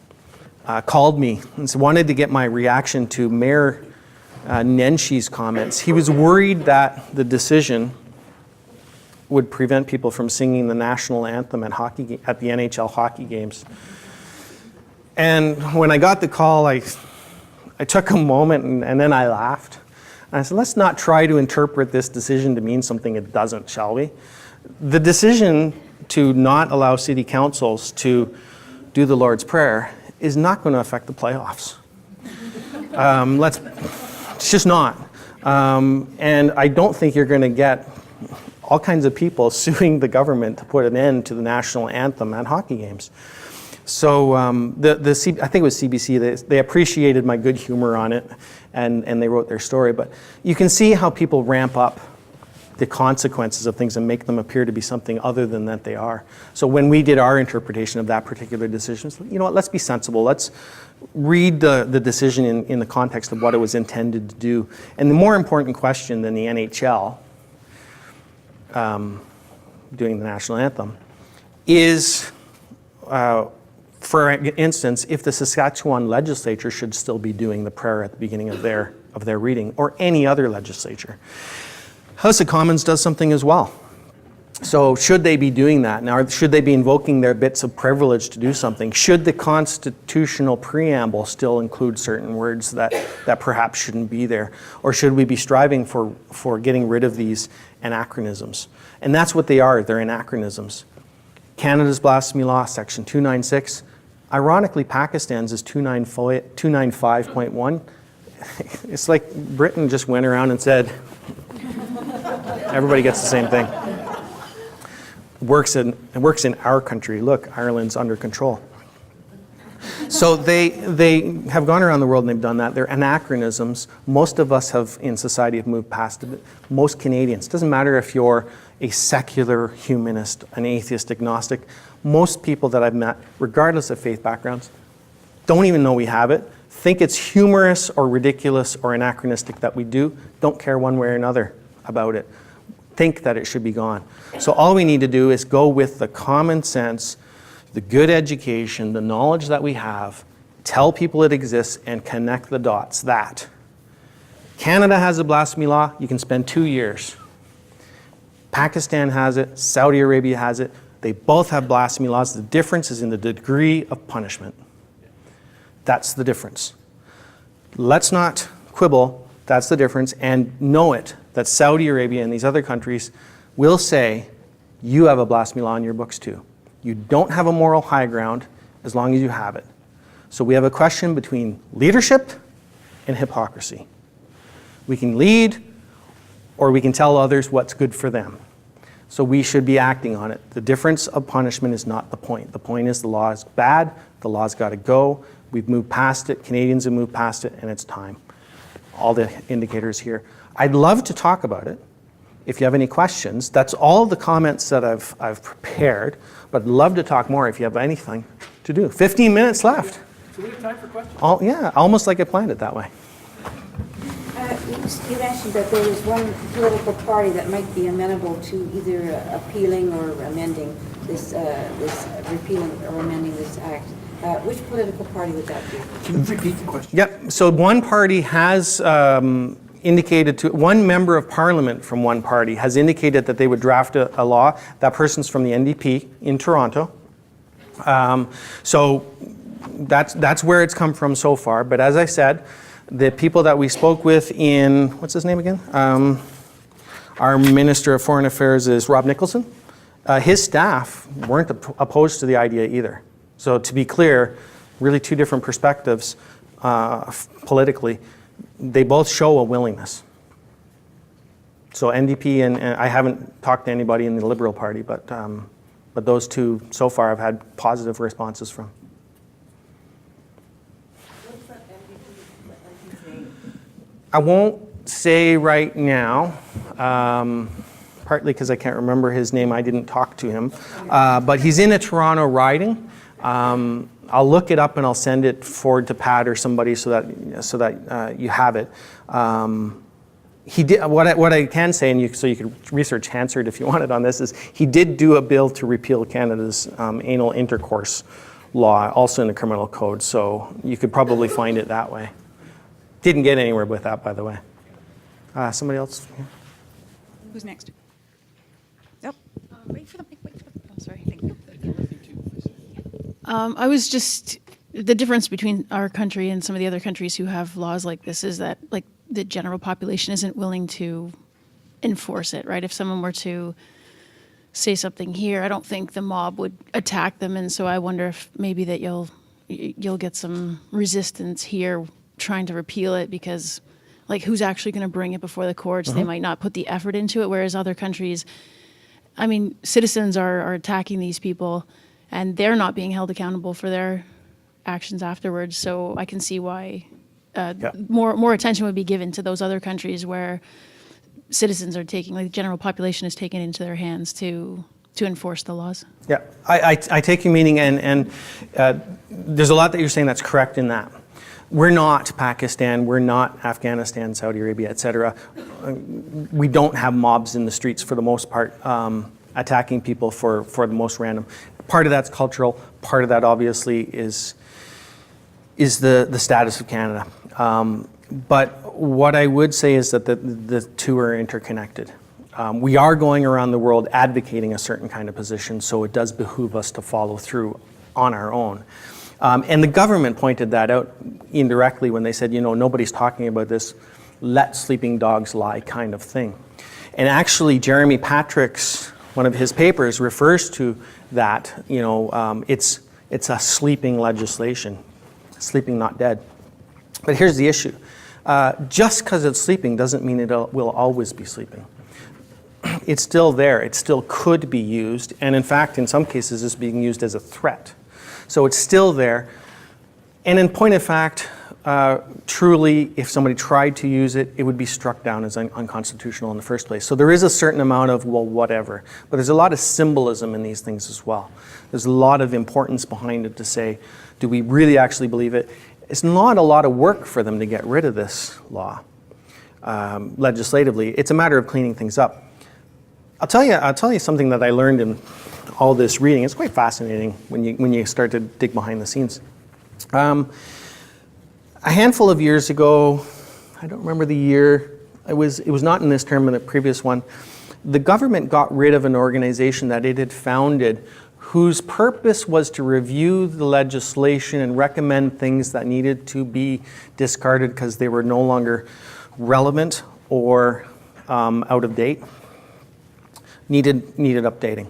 called me and wanted to get my reaction to Mayor Nenshi's comments. He was worried that the decision would prevent people from singing the national anthem at the NHL hockey games. And when I got the call, I took a moment and then I laughed. And I said, let's not try to interpret this decision to mean something it doesn't, shall we? The decision to not allow city councils to do the Lord's Prayer is not going to affect the playoffs. It's just not. And I don't think you're going to get all kinds of people suing the government to put an end to the national anthem at hockey games. So I think it was CBC, they appreciated my good humor on it, and they wrote their story. But you can see how people ramp up the consequences of things and make them appear to be something other than that they are. So when we did our interpretation of that particular decision, you know what, let's be sensible. Let's read the decision in the context of what it was intended to do. And the more important question than the NHL doing the national anthem is, for instance, if the Saskatchewan legislature should still be doing the prayer at the beginning of their reading, or any other legislature. House of Commons does something as well. So should they be doing that? Now, should they be invoking their bits of privilege to do something? Should the constitutional preamble still include certain words that perhaps shouldn't be there? Or should we be striving for getting rid of these anachronisms? And that's what they are, they're anachronisms. Canada's Blasphemy Law, Section 296. Ironically, Pakistan's is 295.1. It's like Britain just went around and said, everybody gets the same thing. It works in our country. Look, Ireland's under control. So they have gone around the world and they've done that. They're anachronisms. Most of us in society have moved past it. Most Canadians. Doesn't matter if you're a secular humanist, an atheist, agnostic. Most people that I've met, regardless of faith backgrounds, don't even know we have it, think it's humorous or ridiculous or anachronistic that we do, don't care one way or another about it, think that it should be gone. So all we need to do is go with the common sense, the good education, the knowledge that we have, tell people it exists, and connect the dots. That Canada has a blasphemy law, you can spend 2 years. Pakistan has it, Saudi Arabia has it. They both have blasphemy laws. The difference is in the degree of punishment. That's the difference. Let's not quibble, that's the difference, and know it, that Saudi Arabia and these other countries will say, you have a blasphemy law in your books too. You don't have a moral high ground as long as you have it. So we have a question between leadership and hypocrisy. We can lead, or we can tell others what's good for them. So we should be acting on it. The difference of punishment is not the point. The point is the law is bad, the law's got to go. We've moved past it, Canadians have moved past it, and it's time. All the indicators here. I'd love to talk about it. If you have any questions, that's all the comments that I've prepared, but I'd love to talk more if you have anything to do. 15 minutes left.
So we have time for questions?
Yeah, almost like I planned it that way.
You mentioned that there was one political party that might be amenable to either appealing or amending this repealing or amending this act. Which political party would that be?
Can you repeat the question?
Yep. So one party has indicated to, one member of parliament from one party has indicated that they would draft a law. That person's from the NDP in Toronto. So that's where it's come from so far. But as I said, the people that we spoke with in, what's his name again? Our Minister of Foreign Affairs is Rob Nicholson. His staff weren't opposed to the idea either. So to be clear, really two different perspectives politically. They both show a willingness. So NDP and I haven't talked to anybody in the Liberal Party, but those two so far I've had positive responses from.
What's that NDP?
I won't say right now, partly because I can't remember his name. I didn't talk to him, but he's in a Toronto riding. I'll look it up and I'll send it forward to Pat or somebody so that you have it. He did what I can say, and so you could research Hansard if you wanted on this. Is he did do a bill to repeal Canada's anal intercourse law, also in the criminal code. So you could probably find it that way. Didn't get anywhere with that, by the way. Somebody else? Yeah.
Who's next? Nope. Wait for the mic. Oh, sorry. Thank you. I was just, the difference between our country and some of the other countries who have laws like this is that, like, the general population isn't willing to enforce it, right? If someone were to say something here, I don't think the mob would attack them, and so I wonder if maybe that you'll get some resistance here trying to repeal it because, like, who's actually going to bring it before the courts? They might not put the effort into it, whereas other countries, I mean, citizens are attacking these people, and they're not being held accountable for their actions afterwards. So I can see why more attention would be given to those other countries where citizens are taking, like the general population is taking it into their hands to enforce the laws.
Yeah, I take your meaning, and there's a lot that you're saying that's correct in that. We're not Pakistan, we're not Afghanistan, Saudi Arabia, etc. We don't have mobs in the streets for the most part, attacking people for the most random. Part of that's cultural, part of that obviously is the status of Canada. But what I would say is that the two are interconnected. We are going around the world advocating a certain kind of position, so it does behoove us to follow through on our own. And the government pointed that out indirectly when they said, nobody's talking about this let sleeping dogs lie kind of thing. And actually, Jeremy Patrick's, one of his papers refers to that, it's a sleeping legislation, sleeping not dead. But here's the issue. Just because it's sleeping doesn't mean it will always be sleeping. It's still there. It still could be used. And in fact, in some cases, it's being used as a threat. So it's still there. And in point of fact, truly, if somebody tried to use it, it would be struck down as unconstitutional in the first place. So there is a certain amount of, well, whatever. But there's a lot of symbolism in these things as well. There's a lot of importance behind it to say, do we really actually believe it? It's not a lot of work for them to get rid of this law legislatively. It's a matter of cleaning things up. I'll tell you something that I learned in all this reading. It's quite fascinating when you start to dig behind the scenes. A handful of years ago, I don't remember the year, it was not in this term, in the previous one, the government got rid of an organization that it had founded whose purpose was to review the legislation and recommend things that needed to be discarded because they were no longer relevant or out of date, needed updating.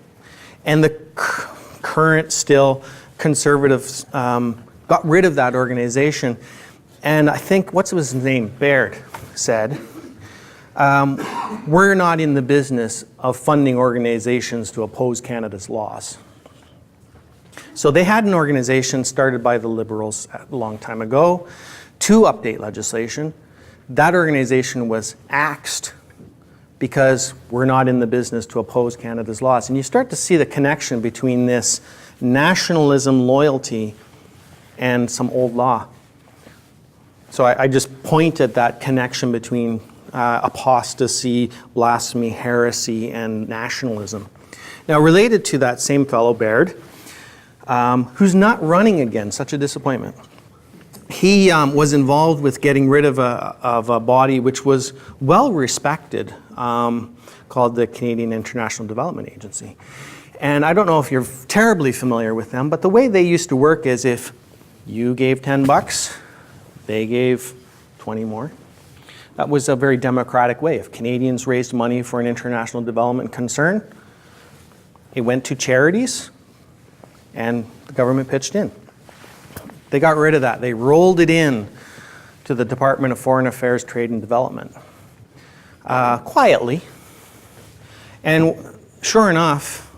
And the current, still, conservatives got rid of that organization. And I think, what's his name, Baird, said, we're not in the business of funding organizations to oppose Canada's laws. So they had an organization started by the Liberals a long time ago to update legislation. That organization was axed because we're not in the business to oppose Canada's laws. And you start to see the connection between this nationalism, loyalty, and some old law. So I just point at that connection between apostasy, blasphemy, heresy, and nationalism. Now, related to that same fellow, Baird, who's not running again. Such a disappointment. He was involved with getting rid of a body which was well respected, called the Canadian International Development Agency. And I don't know if you're terribly familiar with them, but the way they used to work is if you gave $10, they gave 20 more. That was a very democratic way. If Canadians raised money for an international development concern, it went to charities and the government pitched in. They got rid of that. They rolled it in to the Department of Foreign Affairs, Trade and Development, quietly. And sure enough,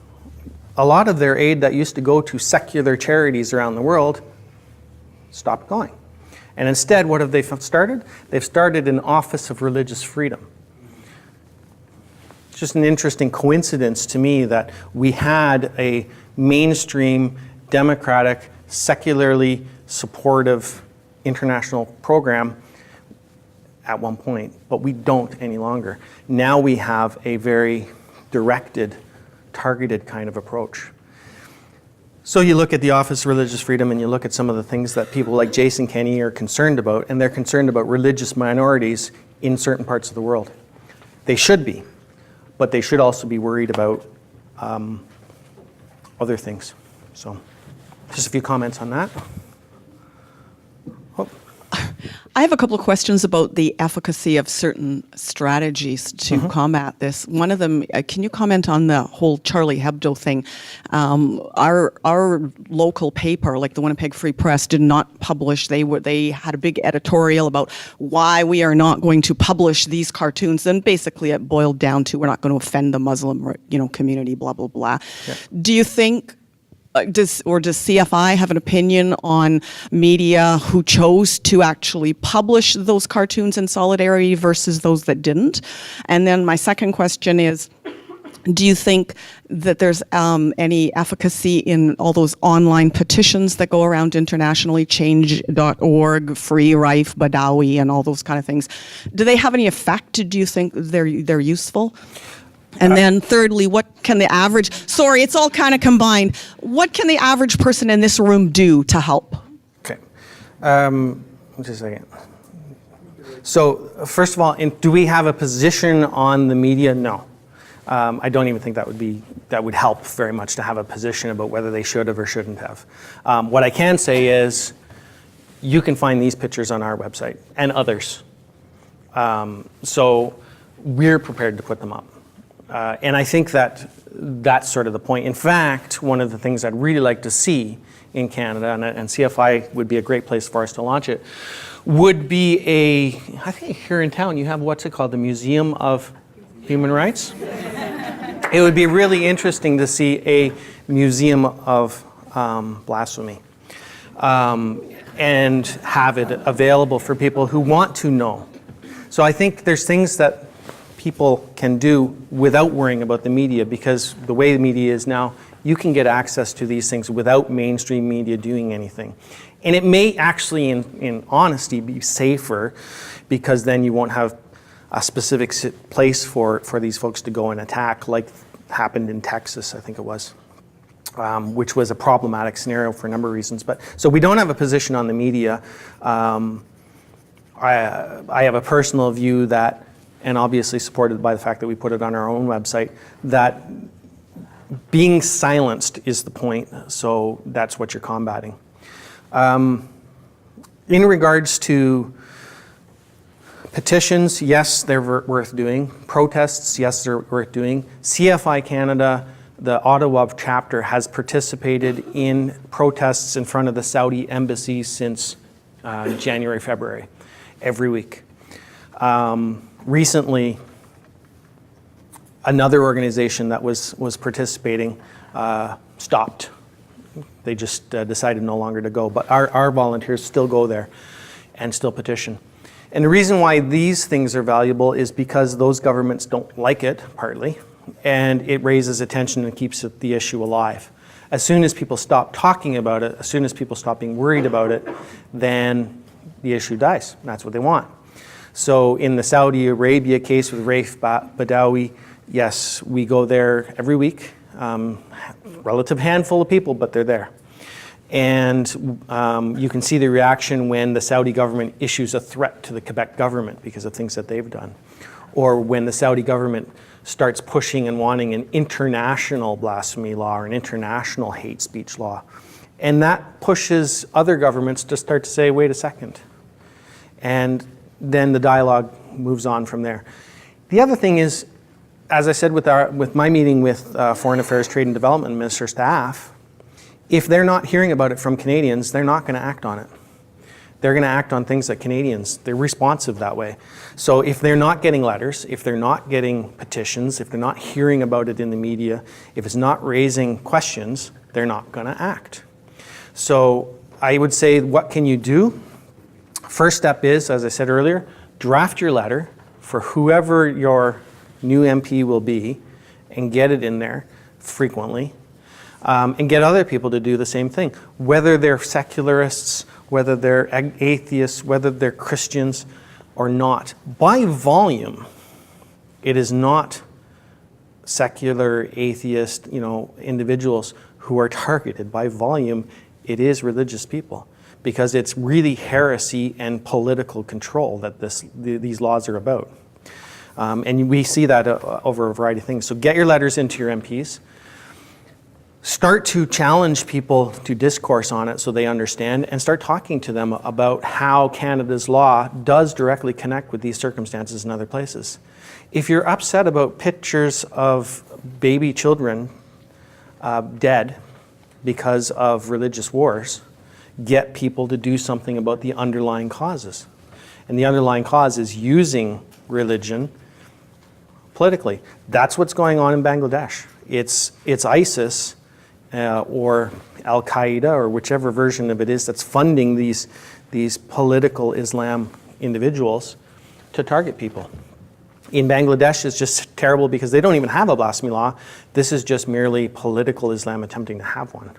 a lot of their aid that used to go to secular charities around the world stopped going. And instead, what have they started? They've started an Office of Religious Freedom. It's just an interesting coincidence to me that we had a mainstream, democratic, secularly supportive international program at one point, but we don't any longer. Now we have a very directed, targeted kind of approach. So you look at the Office of Religious Freedom and you look at some of the things that people like Jason Kenney are concerned about, and they're concerned about religious minorities in certain parts of the world. They should be, but they should also be worried about other things. So just a few comments on that. Oh.
I have a couple of questions about the efficacy of certain strategies to combat this. One of them, can you comment on the whole Charlie Hebdo thing? Our local paper, like the Winnipeg Free Press, did not publish. They had a big editorial about why we are not going to publish these cartoons. And basically, it boiled down to we're not going to offend the Muslim, community. Blah blah blah. Yeah. Do you think? Does CFI have an opinion on media who chose to actually publish those cartoons in solidarity versus those that didn't? And then my second question is, do you think that there's any efficacy in all those online petitions that go around internationally, change.org, Free Rife, Badawi, and all those kind of things? Do they have any effect? Do you think they're useful? And then thirdly, what can the average, sorry, it's all kind of combined. What can the average person in this room do to help?
Okay. Just a second. So first of all, do we have a position on the media? No. I don't even think that would help very much to have a position about whether they should have or shouldn't have. What I can say is you can find these pictures on our website and others. So we're prepared to put them up. And I think that's sort of the point. In fact, one of the things I'd really like to see in Canada, and CFI would be a great place for us to launch it, would be I think here in town you have what's it called, the Museum of Human Rights? It would be really interesting to see a museum of blasphemy and have it available for people who want to know. So I think there's things that people can do without worrying about the media, because the way the media is now, you can get access to these things without mainstream media doing anything. And it may actually, in honesty, be safer, because then you won't have a specific place for these folks to go and attack, like happened in Texas, I think it was, which was a problematic scenario for a number of reasons. But so we don't have a position on the media. I have a personal view that, and obviously supported by the fact that we put it on our own website, that being silenced is the point, so that's what you're combating. In regards to petitions, yes, they're worth doing. Protests, yes, they're worth doing. CFI Canada, the Ottawa chapter, has participated in protests in front of the Saudi embassy since January, February, every week. Recently, another organization that was participating stopped. They just decided no longer to go. But our volunteers still go there and still petition. And the reason why these things are valuable is because those governments don't like it, partly, and it raises attention and keeps the issue alive. As soon as people stop talking about it, as soon as people stop being worried about it, then the issue dies. That's what they want. So in the Saudi Arabia case with Raif Badawi, yes, we go there every week. Relative handful of people, but they're there. And you can see the reaction when the Saudi government issues a threat to the Quebec government because of things that they've done. Or when the Saudi government starts pushing and wanting an international blasphemy law or an international hate speech law. And that pushes other governments to start to say, wait a second. And then the dialogue moves on from there. The other thing is, as I said with my meeting with Foreign Affairs, Trade and Development Minister staff, if they're not hearing about it from Canadians, they're not going to act on it. They're going to act on things that Canadians, they're responsive that way. So if they're not getting letters, if they're not getting petitions, if they're not hearing about it in the media, if it's not raising questions, they're not going to act. So I would say, what can you do? First step is, as I said earlier, draft your letter for whoever your new MP will be and get it in there frequently. And get other people to do the same thing, whether they're secularists, whether they're atheists, whether they're Christians or not. By volume, it is not secular, atheist, individuals who are targeted. By volume, it is religious people, because it's really heresy and political control that these laws are about. And we see that over a variety of things. So get your letters into your MPs. Start to challenge people to discourse on it so they understand, and start talking to them about how Canada's law does directly connect with these circumstances in other places. If you're upset about pictures of baby children dead because of religious wars, get people to do something about the underlying causes. And the underlying cause is using religion politically. That's what's going on in Bangladesh. It's ISIS or Al-Qaeda, or whichever version of it is that's funding these political Islam individuals to target people. In Bangladesh, it's just terrible because they don't even have a blasphemy law. This is just merely political Islam attempting to have one.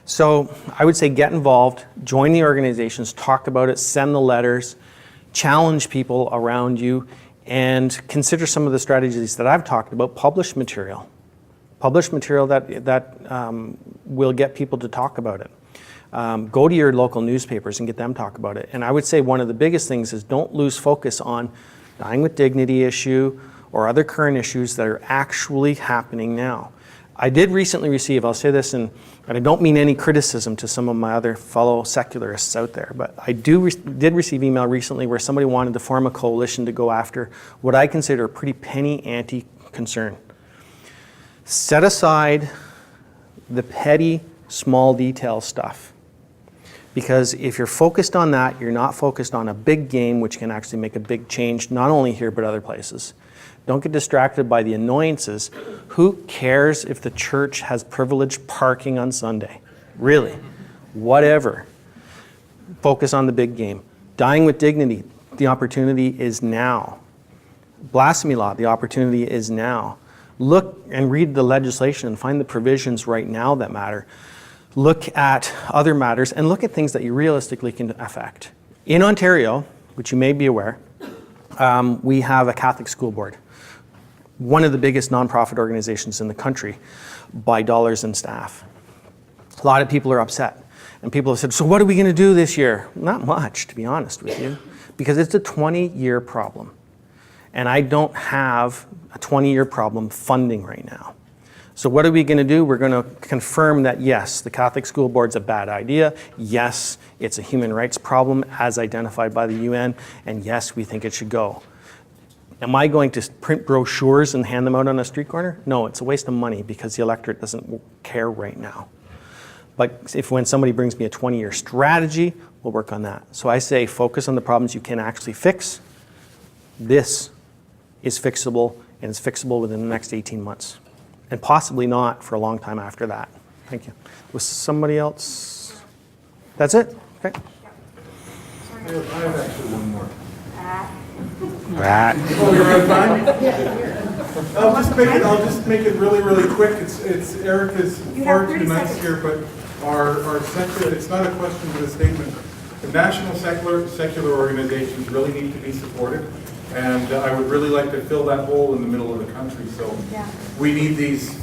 So I would say get involved, join the organizations, talk about it, send the letters, challenge people around you, and consider some of the strategies that I've talked about. Publish material. Publish material that will get people to talk about it. Go to your local newspapers and get them to talk about it. And I would say one of the biggest things is don't lose focus on dying with dignity issue or other current issues that are actually happening now. I did recently receive, I'll say this, and I don't mean any criticism to some of my other fellow secularists out there, but I did receive email recently where somebody wanted to form a coalition to go after what I consider a pretty penny ante concern. Set aside the petty, small detail stuff. Because if you're focused on that, you're not focused on a big game which can actually make a big change, not only here but other places. Don't get distracted by the annoyances. Who cares if the church has privileged parking on Sunday? Really? Whatever. Focus on the big game. Dying with dignity, the opportunity is now. Blasphemy law, the opportunity is now. Look and read the legislation and find the provisions right now that matter. Look at other matters and look at things that you realistically can affect. In Ontario, which you may be aware, we have a Catholic school board, one of the biggest nonprofit organizations in the country by dollars and staff. A lot of people are upset. And people have said, so what are we going to do this year? Not much, to be honest with you, because it's a 20-year problem. And I don't have a 20-year problem funding right now. So what are we going to do? We're going to confirm that, yes, the Catholic school board's a bad idea. Yes, it's a human rights problem as identified by the UN. And yes, we think it should go. Am I going to print brochures and hand them out on a street corner? No, it's a waste of money because the electorate doesn't care right now. But when somebody brings me a 20-year strategy, we'll work on that. So I say focus on the problems you can actually fix. This is fixable, and it's fixable within the next 18 months. And possibly not for a long time after that. Thank you. Was somebody else? That's it? Okay.
I have actually one more.
Rat.
Oh, you're out of time? I'll just make it really, really quick. It's Eric is far too nice here, but our secular, it's not a question but a statement. The national secular organizations really need to be supported. And I would really like to fill that hole in the middle of the country. So we need these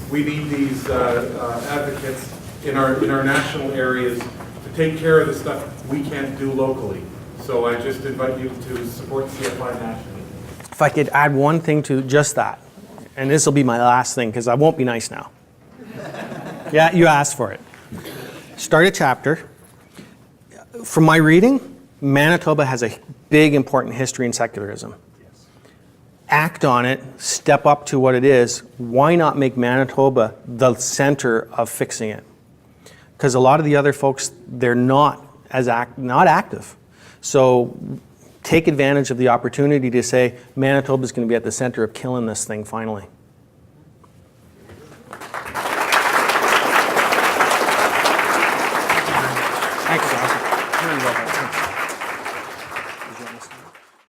advocates in our national areas to take care of the stuff we can't do locally. So I just invite you to support CFI nationally.
If I could add one thing to just that, and this will be my last thing because I won't be nice now. Yeah, you asked for it. Start a chapter. From my reading, Manitoba has a big, important history in secularism. Act on it, step up to what it is. Why not make Manitoba the center of fixing it? Because a lot of the other folks, they're not active. So take advantage of the opportunity to say Manitoba is going to be at the center of killing this thing finally.